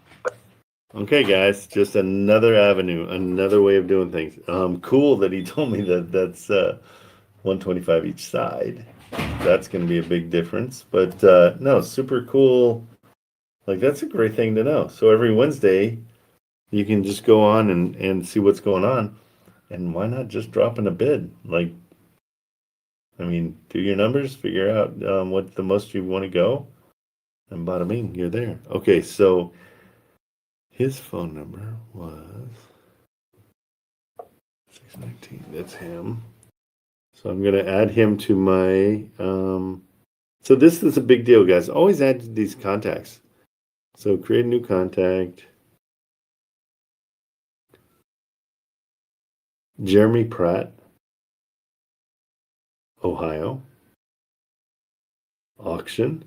Okay, guys, just another avenue, another way of doing things. Cool that he told me that that's 125 each side. That's going to be a big difference. But no, super cool. Like, that's a great thing to know. So every Wednesday, you can just go on and see what's going on. And why not just drop in a bid? Like, I mean, do your numbers, figure out what the most you want to go, and bada bing, you're there. Okay, so his phone number was 619. That's him. So I'm going to add him to my. So this is a big deal, guys. Always add these contacts. So create a new contact. Jeremy Pratt, Ohio. Auction.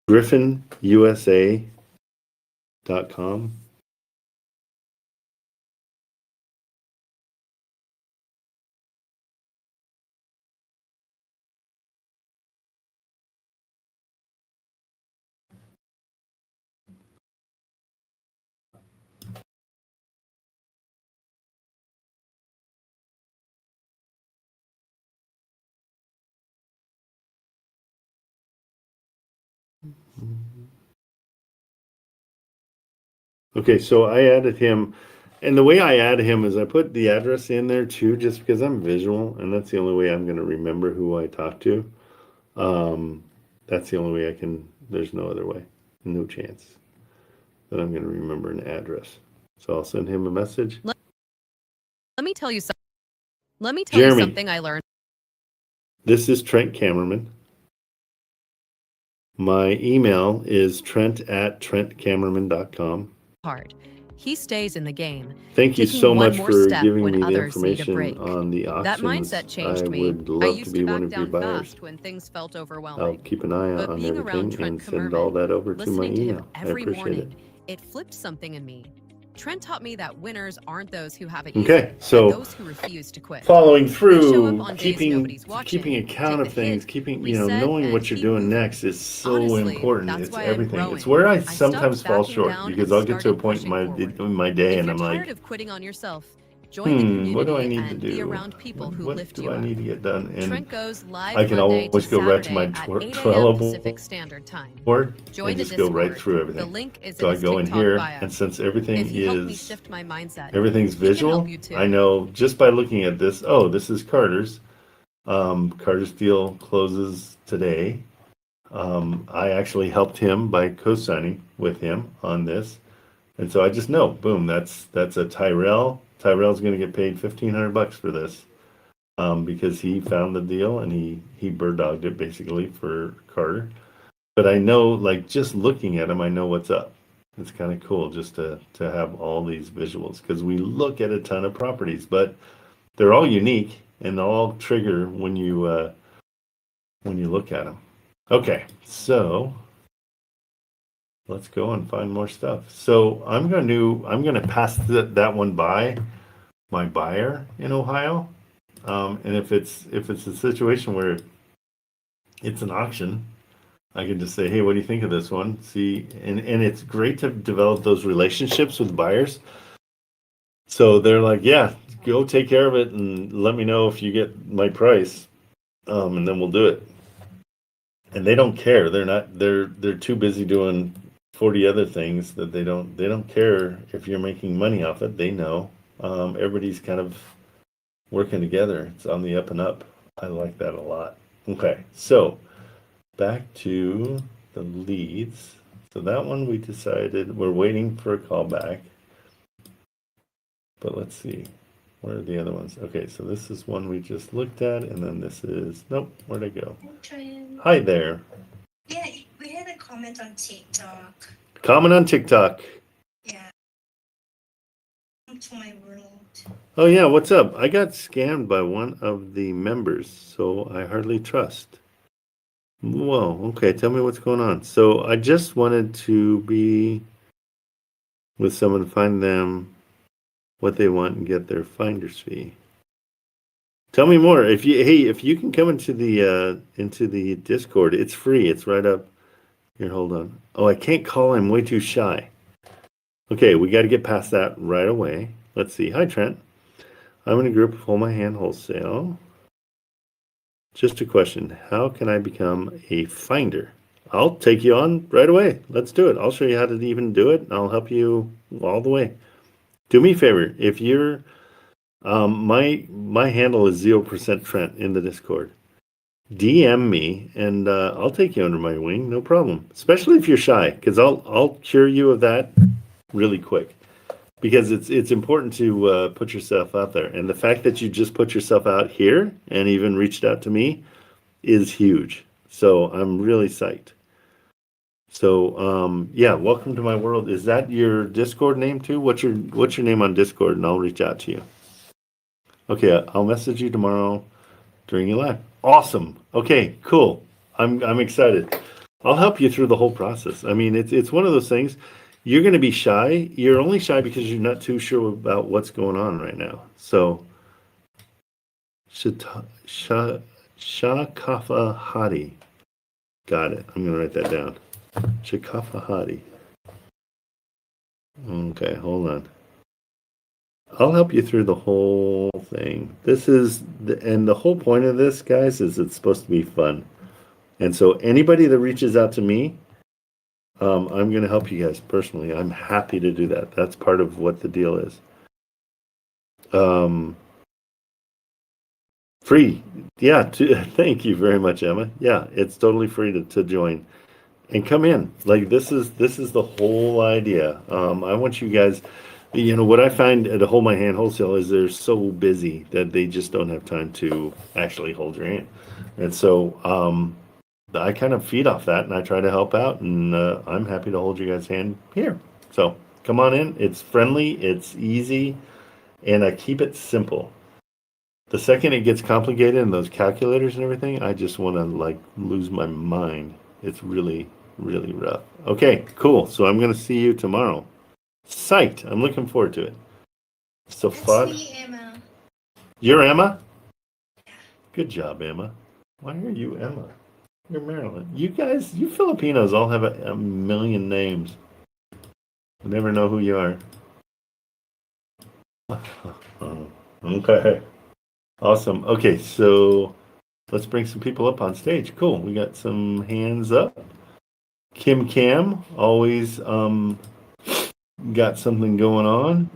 GriffinUSA.com. Okay, so I added him, and the way I add him is I put the address in there too, just because I'm visual, and that's the only way I'm going to remember who I talked to. That's the only way I can. There's no other way, no chance that I'm going to remember an address. So I'll send him a message. Let me tell you something. Let me tell Jeremy. you something I learned. This is Trent Kamerman. My email is trent@trentkamerman.com. Hard. He stays in the game. Thank you taking so one much more for step giving when me the others need a information break. on the auctions. That mindset changed I me. would I love to used be to one back of your down buyers. fast when things felt I'll overwhelming. keep an eye out But on being around everything Trent and send all Kamerman, that over to my listening to him email. I every appreciate morning, it. it flipped something in me. Trent taught me that winners aren't those who have it Okay, easy, so but those who refuse to quit. Following They show through, up on days nobody's watching, keeping account take of the hit, things, keeping reset, knowing what and you're keep doing moving. next is so Honestly, important. that's It's why I'm everything. growing. It's where I stopped sometimes fall backing short down because and I'll get to a started point in pushing forward. my day If and you're I'm tired like, of quitting on yourself, join the community what do I need to and be do? around people who What lift do you I up. need to get done? And Trent goes live I can Monday to always go right to Saturday my at 8 a.m. Trello Pacific Standard Time. board Join and the just go right Discord. through The everything. link is So in I his go in TikTok here, bio. and since everything If he helped me is shift my mindset, everything's he can help visual, you too. I know just by looking at this. Oh, this is Carter's. Carter's deal closes today. I actually helped him by co-signing with him on this, and so I just know, boom, that's a Tyrell. Tyrell's going to get paid $1,500 for this, because he found the deal and he bird dogged it basically for Carter. But I know, like, just looking at him, I know what's up. It's kind of cool just to have all these visuals, because we look at a ton of properties, but they're all unique and they'll all trigger when you look at them. Okay, so let's go and find more stuff. So I'm going to pass that one by my buyer in Ohio, and if it's a situation where it's an auction, I can just say, hey, what do you think of this one? See, and it's great to develop those relationships with buyers, So they're like, yeah, go take care of it and let me know if you get my price. And then we'll do it. And they don't care. They're too busy doing 40 other things that they don't care if you're making money off it. They know. Everybody's kind of working together. It's on the up and up. I like that a lot. Okay, so back to the leads. So that one we decided we're waiting for a call back. But let's see. Where are the other ones? Okay, so this is one we just looked at, and then this is, nope, where'd I go? Hi there. Yeah, we had a comment on TikTok. Comment on TikTok. Yeah. Come to my world. Oh yeah, what's up? I got scammed by one of the members, so I hardly trust. Whoa, okay, tell me what's going on. So I just wanted to be with someone, find them what they want and get their finder's fee. Tell me more. If you can come into the Discord, it's free. It's right up here. Hold on. Oh, I can't call. I'm way too shy. Okay, we got to get past that right away. Let's see. Hi, Trent. I'm in a group of Hold My Hand Wholesale. Just a question. How can I become a finder? I'll take you on right away. Let's do it. I'll show you how to even do it. I'll help you all the way. Do me a favor. If you're my handle is 0% Trent in the Discord. DM me and I'll take you under my wing, no problem. Especially if you're shy, because I'll cure you of that really quick. Because it's important to put yourself out there, and the fact that you just put yourself out here and even reached out to me is huge. So I'm really psyched. So yeah, welcome to my world. Is that your Discord name too? What's your name on Discord, and I'll reach out to you. Okay, I'll message you tomorrow during your live. Awesome. Okay, cool. I'm excited. I'll help you through the whole process. I mean, it's one of those things. You're going to be shy. You're only shy because you're not too sure about what's going on right now. So, Shakafa Hadi. Got it. I'm going to write that down. Shakafa Hadi. Okay, hold on. I'll help you through the whole thing. And the whole point of this, guys, is it's supposed to be fun. And so anybody that reaches out to me, I'm going to help you guys personally. I'm happy to do that. That's part of what the deal is. Free. Yeah. Thank you very much, Emma. Yeah, it's totally free to join. And come in. Like this is the whole idea. I want you guys. What I find at a Hold My Hand Wholesale is they're so busy that they just don't have time to actually hold your hand. And so I kind of feed off that and I try to help out, and I'm happy to hold you guys' hand here. So come on in. It's friendly, it's easy, and I keep it simple. The second it gets complicated and those calculators and everything, I just want to lose my mind. It's really, really rough. Okay, cool. So I'm going to see you tomorrow. Psyched. I'm looking forward to it. So fun. That's me, Emma. You're Emma? Good job, Emma. Why are you Emma? You're Marilyn. You guys, you Filipinos all have a million names. I never know who you are. Okay. Awesome. Okay, so let's bring some people up on stage. Cool. We got some hands up. Kim Cam, always got something going on.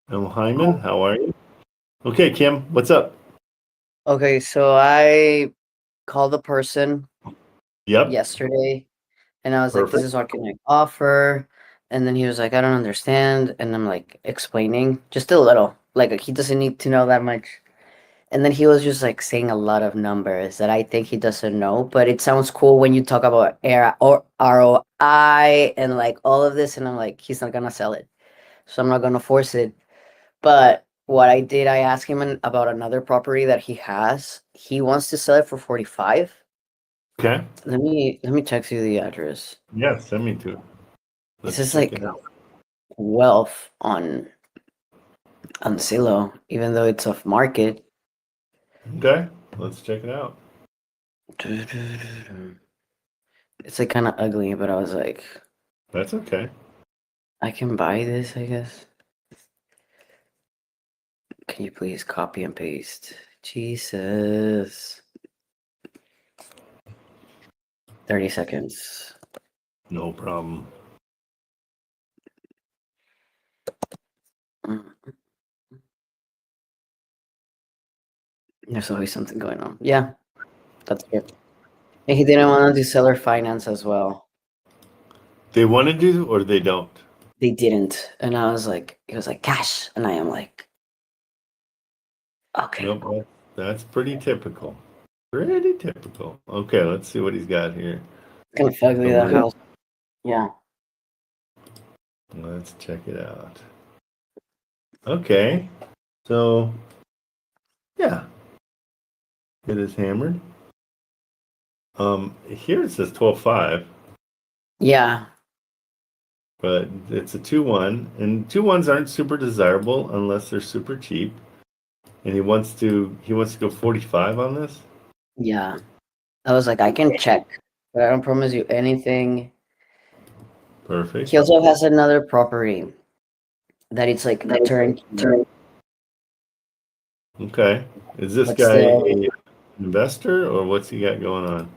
Hyman, how are you? Okay, Kim, what's up? Okay, so I called the person Yep. yesterday and I was like, this Perfect. is what can I offer? And then he was like, I don't understand. And I'm like explaining just a little, like he doesn't need to know that much. And then he was just like saying a lot of numbers that I think he doesn't know, but it sounds cool when you talk about ROI and like all of this. And I'm like, he's not gonna sell it. So I'm not gonna force it. But what I did, I asked him about another property that he has. He wants to sell it for 45. Okay. Let me text you the address. Yeah, send me to it. This Let's is check like it out. wealth on Zillow, even though it's off market. Okay, let's check it out. It's like kind of ugly, but I was like, That's okay. I can buy this, I guess. Can you please copy and paste? Jesus. 30 seconds. No problem. Mm. There's always something going on. Yeah, that's good. And he didn't want to do seller finance as well. They want to do or they don't? They didn't. And I was like, he was like, cash. And I am like, okay. Nope. That's pretty typical. Pretty typical. Okay, let's see what he's got here. Kind of ugly, that house. Yeah. Let's check it out. Okay. So, yeah. It is hammered. Here it says 12.5, Yeah. but it's a 2-1, and 2-1s aren't super desirable unless they're super cheap. And he wants to go 45 on this. Yeah. I was like, I can check, but I don't promise you anything. Perfect. He also has another property that it's like a turn. Okay. Is this But guy still- an investor or what's he got going on?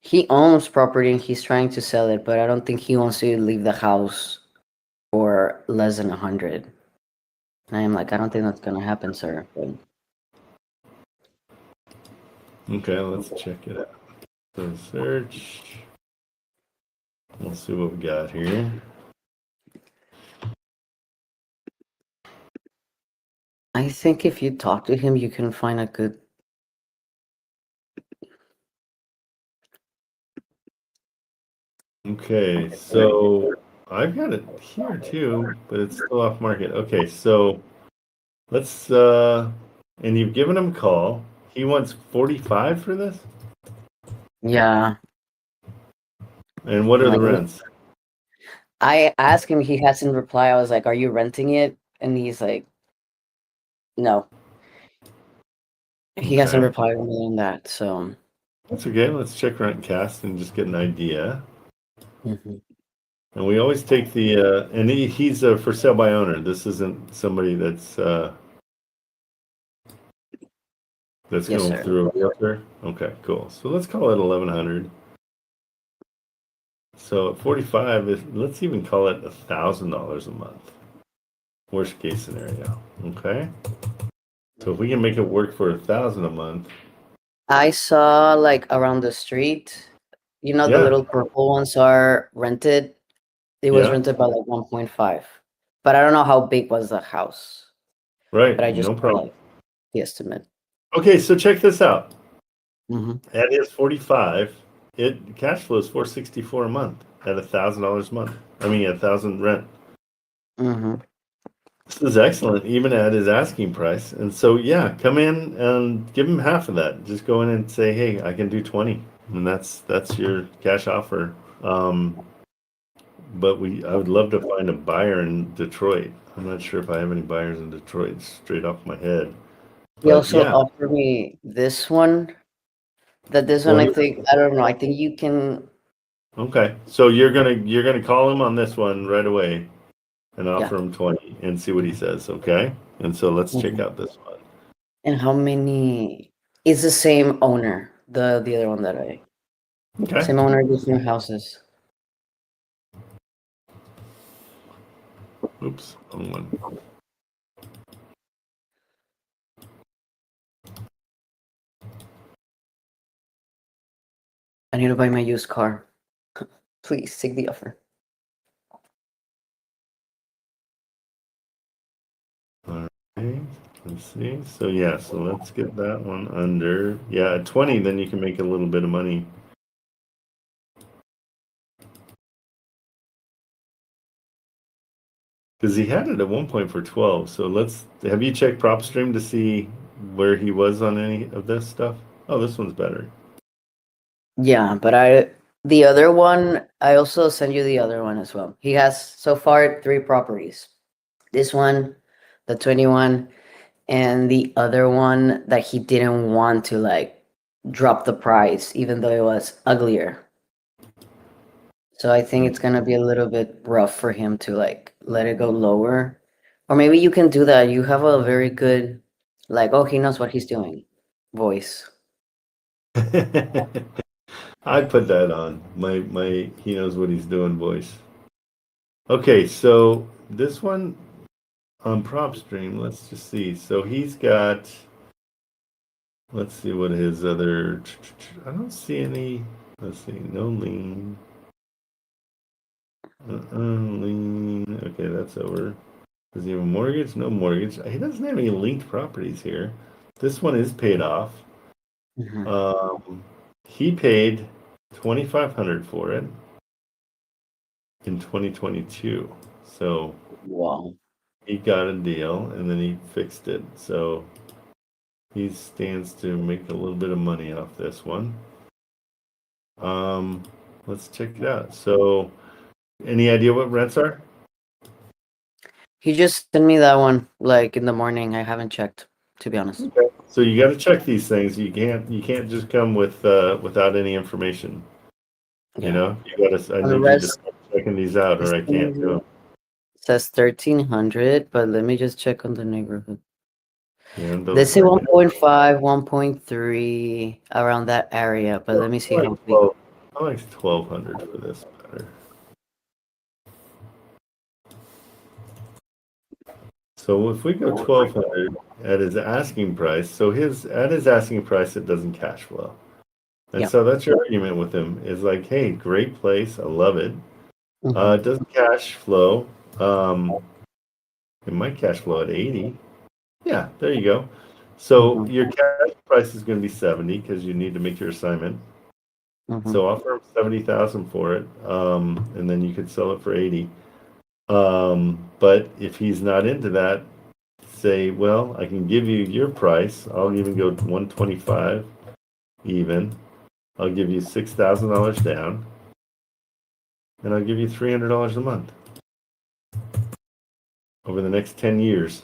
He owns property and he's trying to sell it, but I don't think he wants to leave the house for less than 100. And I am like, I don't think that's gonna happen, sir. But Okay, let's check it out. So search. We'll see what we got here. I think if you talk to him, you can find a good. Okay, so I've got it here too, but it's still off market. Okay, so let's and you've given him a call. He wants 45 for this? Yeah. And what are the Like- rents? I asked him, he hasn't replied. I was like, are you renting it? And he's like, no. He hasn't Okay. replied more than that, so. That's okay. Let's check Rentcast and just get an idea. Mhm. And we always take the and he's a for sale by owner. This isn't somebody that's Yes, going sir. through a realtor. Okay, cool. So let's call it 1100. So at 45, let's even call it $1,000 a month. Worst case scenario. Okay. So if we can make it work for 1,000 a month, I saw like around the street, the Yeah. little purple ones are rented. It was Yeah. rented by like 1.5. But I don't know how big was the house. right? But I just No saw, problem. like, the estimate. Okay, so check this out. Mm-hmm. At his 45, it cash flow is 464 a month at $1,000 a month. I mean, 1,000 rent. Mm-hmm. This is excellent, even at his asking price. And so, yeah, come in and give him half of that. Just go in and say, hey, I can do 20, and that's your cash offer. But I would love to find a buyer in Detroit. I'm not sure if I have any buyers in Detroit straight off my head. He But also yeah, offered me this one. This Well, one, I he- think, I don't know. I think you can. okay. So you're gonna call him on this one right away, and offer him 20 and see what he says. Okay. And so let's check out this one. And how many? It's the same owner. The other one that I. Okay. Same owner, different houses. Oops, wrong one. I need to buy my used car. Please take the offer. All right. Let's see. So yeah, so let's get that one under. Yeah, at 20, then you can make a little bit of money. Because he had it at one point for 12. So have you checked PropStream to see where he was on any of this stuff? Oh, this one's better. Yeah, but the other one, I also send you the other one as well. He has so far 3 properties. This one, the 21, and the other one that he didn't want to like drop the price, even though it was uglier. So I think it's gonna be a little bit rough for him to like let it go lower, Or maybe you can do that. You have a very good, like, oh, he knows what he's doing voice. I put that on my he knows what he's doing voice. Okay, so this one on PropStream, let's just see. So he's got, let's see what his other, I don't see any, let's see, no lien. Lien, okay, that's over. Does he have a mortgage? No mortgage. He doesn't have any linked properties here. This one is paid off. He paid $2,500 for it in 2022. So Wow. he got a deal and then he fixed it. So he stands to make a little bit of money off this one. Let's check it out. So any idea what rents are? He just sent me that one like in the morning. I haven't checked, to be honest. Okay. So you got to check these things. You can't just come with without any information. Yeah. You know, you got to. I And the need you to rest start checking these out, or I can't do them. says 1,300, but let me just check on the neighborhood. Yeah, They say 1.5, 1.3 around that area, but let me see how big. I like 1,200 for this better. So if we go 1,200 at his asking price, so at his asking price it doesn't cash flow, and Yeah. so that's your argument with him is like, hey, great place, I love it. It doesn't cash flow. It might cash flow at 80. Yeah, there you go. So your cash price is going to be 70 because you need to make your assignment. So offer him 70,000 for it, and then you could sell it for 80. But if he's not into that, say, well, I can give you your price. I'll even go 125 even. I'll give you $6,000 down, and I'll give you $300 a month over the next 10 years.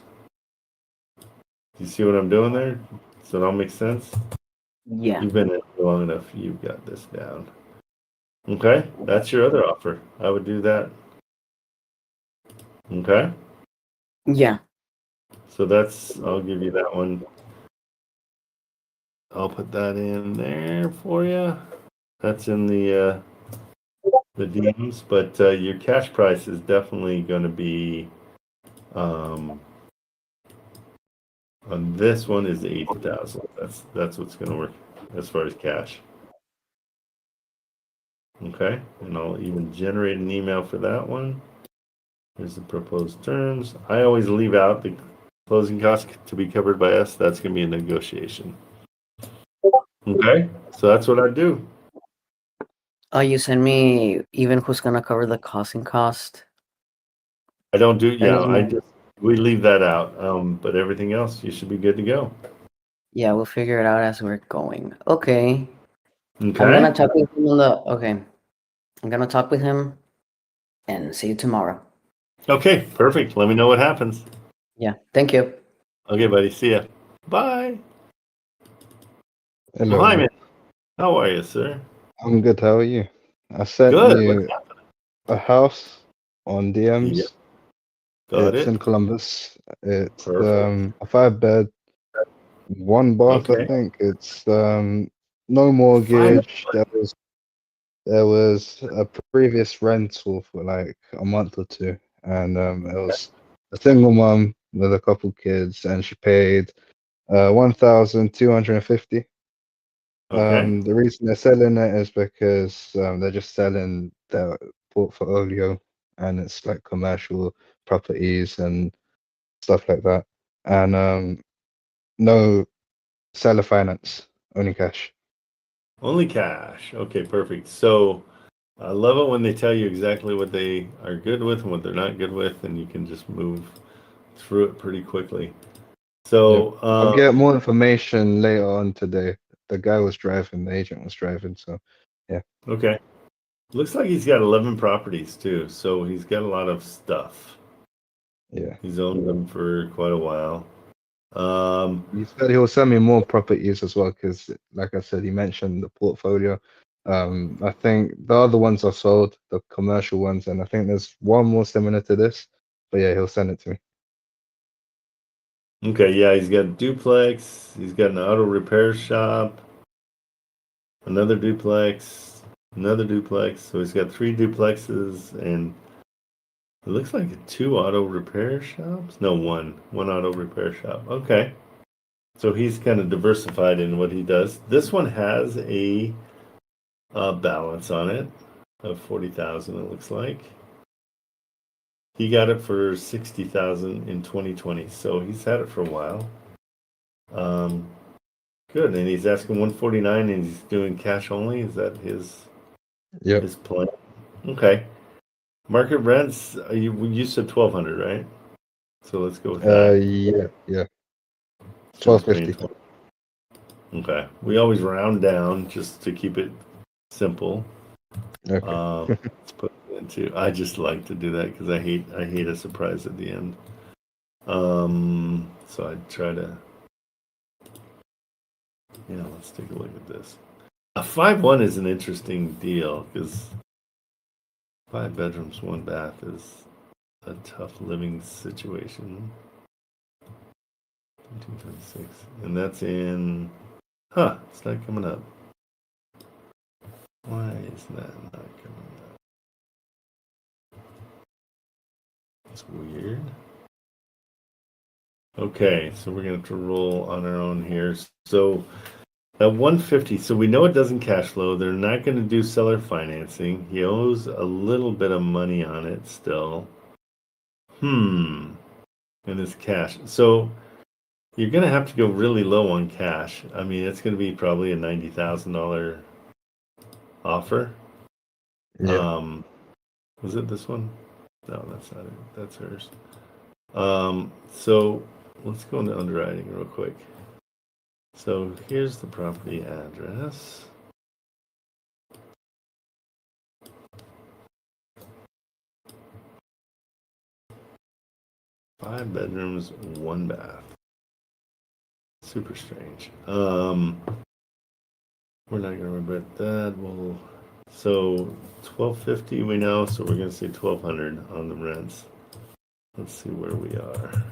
Do you see what I'm doing there? Does that all make sense? Yeah. You've been in it long enough. You've got this down. Okay, that's your other offer. I would do that. Okay. Yeah. So I'll give you that one. I'll put that in there for you. That's in the DMs, but your cash price is definitely going to be on this one is 80,000. That's what's going to work as far as cash. Okay, and I'll even generate an email for that one. Here's the proposed terms. I always leave out the closing costs to be covered by us. That's going to be a negotiation. Okay, so that's what I do. Oh, you send me even who's gonna cover the costing cost? I don't do, yeah, we leave that out. But everything else, you should be good to go. Yeah, we'll figure it out as we're going. Okay. Okay. I'm gonna talk with him I'm gonna talk with him and see you tomorrow. Okay, perfect. Let me know what happens. Yeah, thank you. Okay, buddy. See ya. Bye. Hello. Hi, man. How are you, sir? I'm good. How are you? I sent Good. you a house on DMs. Yep. Got it's it. in Columbus. It's Perfect. a 5-bed, 1 bath. Okay. I think it's no mortgage. There was a previous rental for like a month or two, and it was a single mom with a couple kids, and she paid 1,250. Okay. The reason they're selling it is because they're just selling their portfolio, and it's like commercial properties and stuff like that. And no seller finance, only cash. Only cash. Okay, perfect. So I love it when they tell you exactly what they are good with and what they're not good with, and you can just move through it pretty quickly. So I'll get more information later on today. The guy was driving, the agent was driving, so yeah. Okay. Looks like he's got 11 properties too, so he's got a lot of stuff. Yeah. He's owned them for quite a while. He said he'll send me more properties as well, because like I said, he mentioned the portfolio. I think the other ones are sold, the commercial ones, and I think there's one more similar to this. But yeah, he'll send it to me. Okay, yeah, he's got a duplex. He's got an auto repair shop. Another duplex. Another duplex. So he's got 3 duplexes, and it looks like 2 auto repair shops. No, one auto repair shop. Okay, so he's kind of diversified in what he does. This one has a balance on it of 40,000. It looks like he got it for 60,000 in 2020. So he's had it for a while. Good, and he's asking 149, and he's doing cash only. Is that his Yep. plan? Okay. Market rents. You said 1,200, right? So let's go with that. Yeah. So he's paying 1250. 20. Okay. We always round down just to keep it simple. Okay. Let's put it into. I just like to do that because I hate a surprise at the end. So I try to. Yeah, let's take a look at this. A 5-1 is an interesting deal because 5 bedrooms, 1 bath is a tough living situation. 226, and that's in. It's not coming up. Why is that not coming up? It's weird. Okay, so we're gonna have to roll on our own here. So at 150, so we know it doesn't cash flow. They're not going to do seller financing. He owes a little bit of money on it still. And it's cash. So you're going to have to go really low on cash. I mean, it's going to be probably a $90,000 offer. Yeah. Was it this one? No, that's not it. That's hers. So let's go into underwriting real quick. So here's the property address. Five bedrooms, 1 bath. Super strange. We're not gonna regret that. So 1,250 we know, so we're gonna say 1,200 on the rents. Let's see where we are.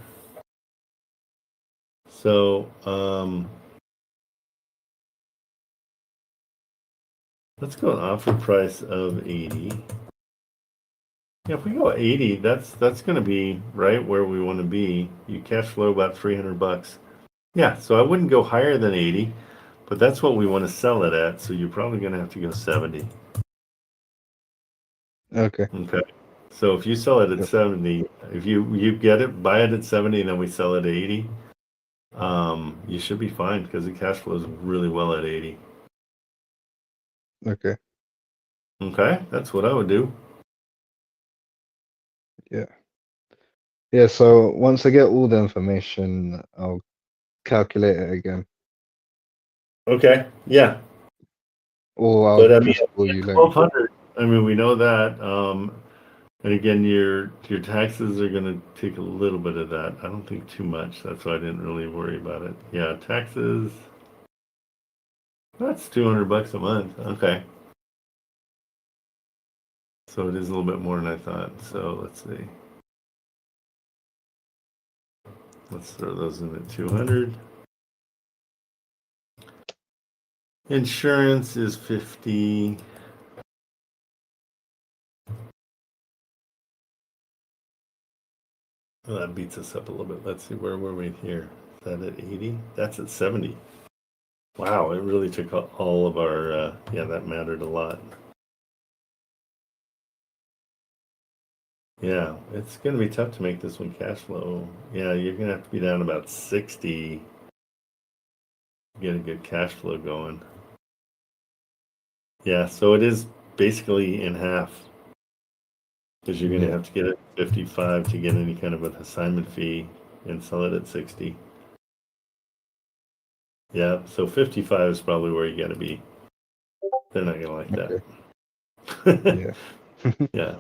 So let's go an offer price of 80. Yeah, if we go 80, that's gonna be right where we want to be. You cash flow about $300. Yeah, so I wouldn't go higher than 80, but that's what we want to sell it at. So you're probably gonna have to go 70. Okay. Okay. So if you sell it at Yep. 70, if you get it, buy it at 70, and then we sell it at 80, you should be fine because the cash flows really well at 80. Okay. Okay, that's what I would do. Yeah. Yeah. So once I get all the information, I'll calculate it again, Okay, yeah, or I'll but I mean, just call you later. 1,200. I mean, we know that. And again, your taxes are going to take a little bit of that. I don't think too much. That's why I didn't really worry about it. Yeah, taxes. That's $200 a month. Okay. So it is a little bit more than I thought. So let's see. Let's throw those in at 200. Insurance is 50. Well, that beats us up a little bit. Let's see, where were we here? Is that at 80? That's at 70. Wow, it really took all of our, yeah, that mattered a lot. Yeah, it's going to be tough to make this one cash flow. Yeah, you're going to have to be down about 60 to get a good cash flow going. Yeah, so it is basically in half because you're going to Yeah. have to get it 55 to get any kind of an assignment fee and sell it at 60. Yeah, so 55 is probably where you got to be. They're not going to like that. Yeah. Yeah.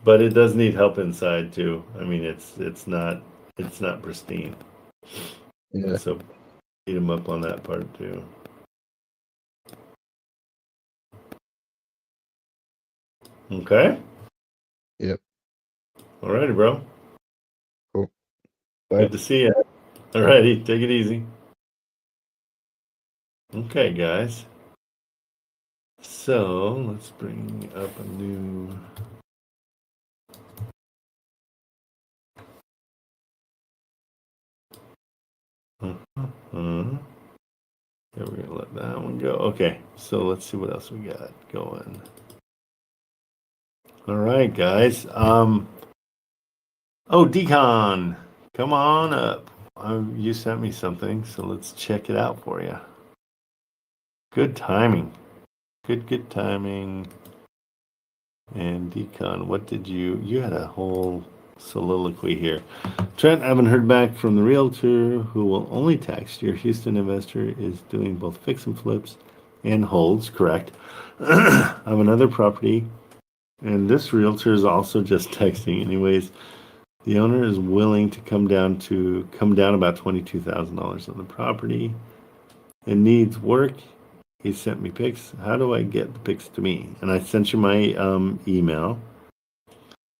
But it does need help inside too. I mean, it's not pristine. Yeah. So beat them up on that part too. Okay. Yep. Alrighty, bro. Bye. Good to see you. All righty, take it easy. Okay, guys. So let's bring up a new. Yeah, we're gonna let that one go. Okay, so let's see what else we got going. All right, guys. Oh, Decon, come on up. You sent me something, so let's check it out for you. Good timing. Good timing. And Decon, what did you had a whole soliloquy here. Trent, I haven't heard back from the realtor who will only text. Your Houston investor is doing both fix and flips and holds, correct? I have another property, and this realtor is also just texting. Anyways, the owner is willing to come down about $22,000 on the property. It needs work. He sent me pics. How do I get the pics to me? And I sent you my email.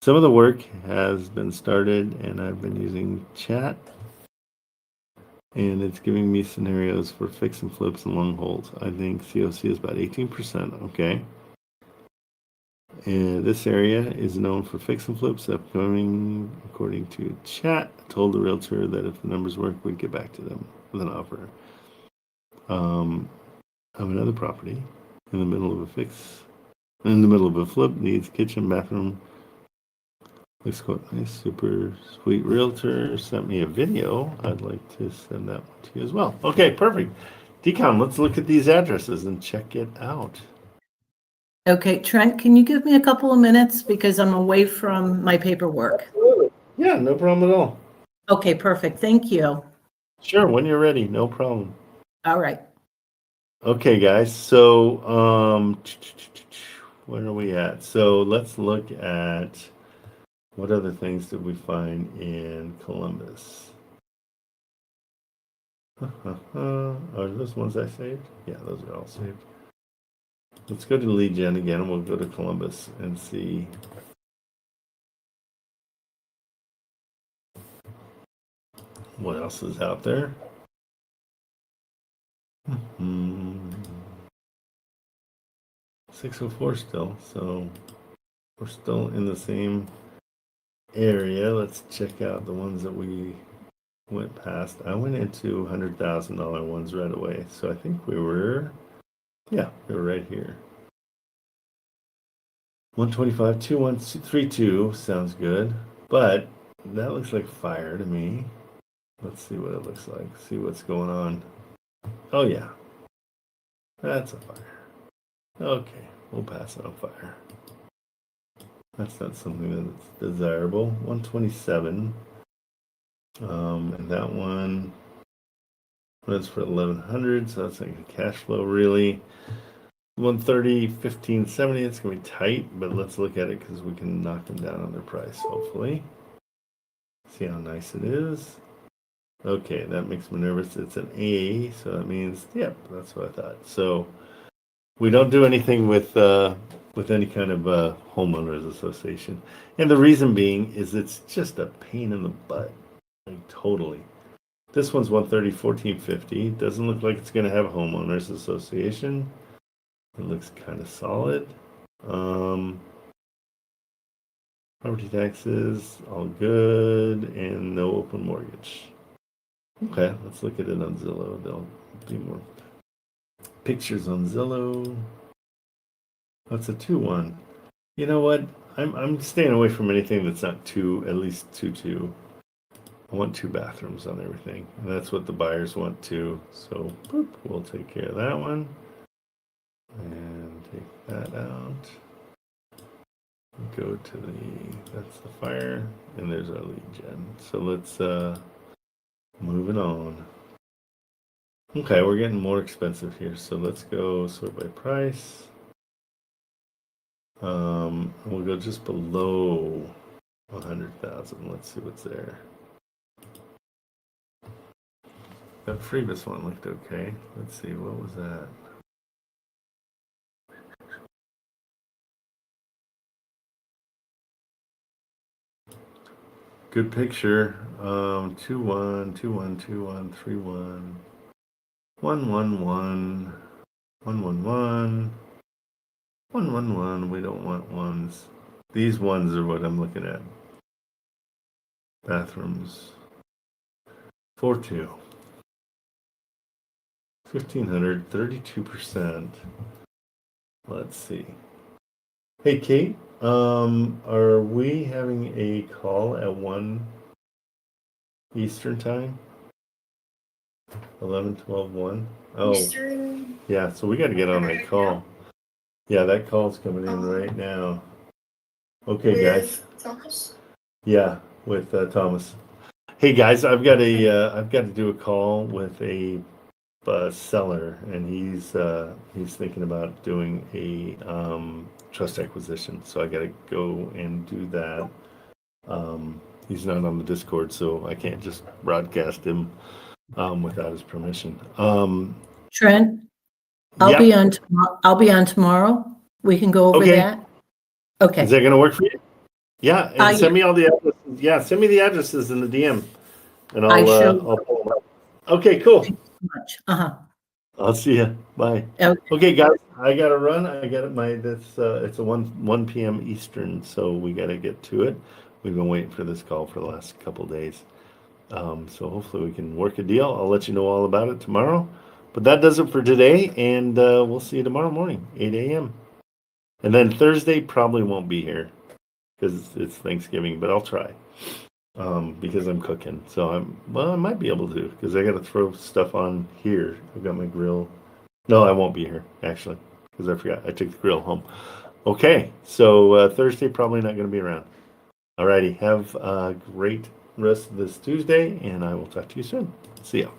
Some of the work has been started, and I've been using chat, and it's giving me scenarios for fix and flips and long holds. I think COC is about 18%. Okay. And this area is known for fix and flips upcoming, according to chat. I told the realtor that if the numbers work, we'd get back to them with an offer. I have another property in the middle of a flip, needs kitchen, bathroom. Looks quite nice. Super sweet realtor sent me a video. I'd like to send that one to you as well. Okay, perfect. Decon, let's look at these addresses and check it out. Okay, Trent, can you give me a couple of minutes because I'm away from my paperwork? Absolutely. Yeah, no problem at all. Okay, perfect. Thank you. Sure, when you're ready, no problem. All right. Okay, guys. So, where are we at? So let's look at what other things did we find in Columbus? Are those ones I saved? Yeah, those are all saved. Let's go to lead gen again, and we'll go to Columbus and see what else is out there. 604 still, so we're still in the same area. Let's check out the ones that we went past. I went into $100,000 ones right away, so I think we were right here. 125, 2132 sounds good, but that looks like fire to me. Let's see what it looks like. See what's going on. Oh yeah, that's a fire. Okay, we'll pass on fire. That's not something that's desirable. 127. And that one runs for 1100, so that's like a cash flow really. 130, 1570, it's gonna be tight, but let's look at it because we can knock them down on their price, hopefully. See how nice it is. Okay, that makes me nervous. It's an A, so that means, yep, that's what I thought. So we don't do anything with any kind of homeowners association. And the reason being is it's just a pain in the butt. Like, totally. This one's 130, 1450. Doesn't look like it's going to have a homeowners association. It looks kind of solid. Property taxes, all good, and no open mortgage. Okay, let's look at it on Zillow. There'll be more pictures on Zillow. That's a 2-1. You know what? I'm staying away from anything that's not at least 2-2. I want 2 bathrooms on everything, and that's what the buyers want too. So boop, we'll take care of that one, and take that out. Go to that's the fire, and there's our lead gen. So let's move it on. Okay, we're getting more expensive here, so let's go sort by price. We'll go just below 100,000. Let's see what's there. That previous one looked okay. Let's see, what was that? Good picture. 2-1, 2-1, 2-1, 3-1, 1-1-1, 1-1-1, 1-1-1. We don't want ones. These ones are what I'm looking at. Bathrooms. 4-2. 1,500, 32%. Let's see. Hey, Kate, are we having a call at 1 Eastern time? 11, 12, 1? Oh, Eastern. yeah, so we got to get on that call. Yeah, that call's coming in right now. Okay, guys. Thomas? Yeah, with Thomas. Hey, guys, I've got to do a call with a seller, and he's thinking about doing a trust acquisition. So I got to go and do that. He's not on the Discord, so I can't just broadcast him without his permission. Trent, I'll Yeah. be on tomorrow. I'll be on tomorrow. We can go over Okay. that. Okay. Is that going to work for you? Yeah, and Yeah. send me all the addresses. Yeah, send me the addresses in the DM, and I I'll shall. pull them up. Okay, cool. Thank you so much. Uh-huh. I'll see you. Bye. Okay. Okay, guys, I gotta run. I got it's a 1 p.m. Eastern, so we gotta get to it. We've been waiting for this call for the last couple of days. So hopefully we can work a deal. I'll let you know all about it tomorrow. But that does it for today, and we'll see you tomorrow morning, 8 a.m. And then Thursday probably won't be here because it's Thanksgiving, but I'll try because I'm cooking. So I might be able to because I got to throw stuff on here. I've got my grill. No, I won't be here actually because I forgot. I took the grill home. Okay, so Thursday probably not going to be around. Alrighty, have a great rest of this Tuesday, and I will talk to you soon. See ya.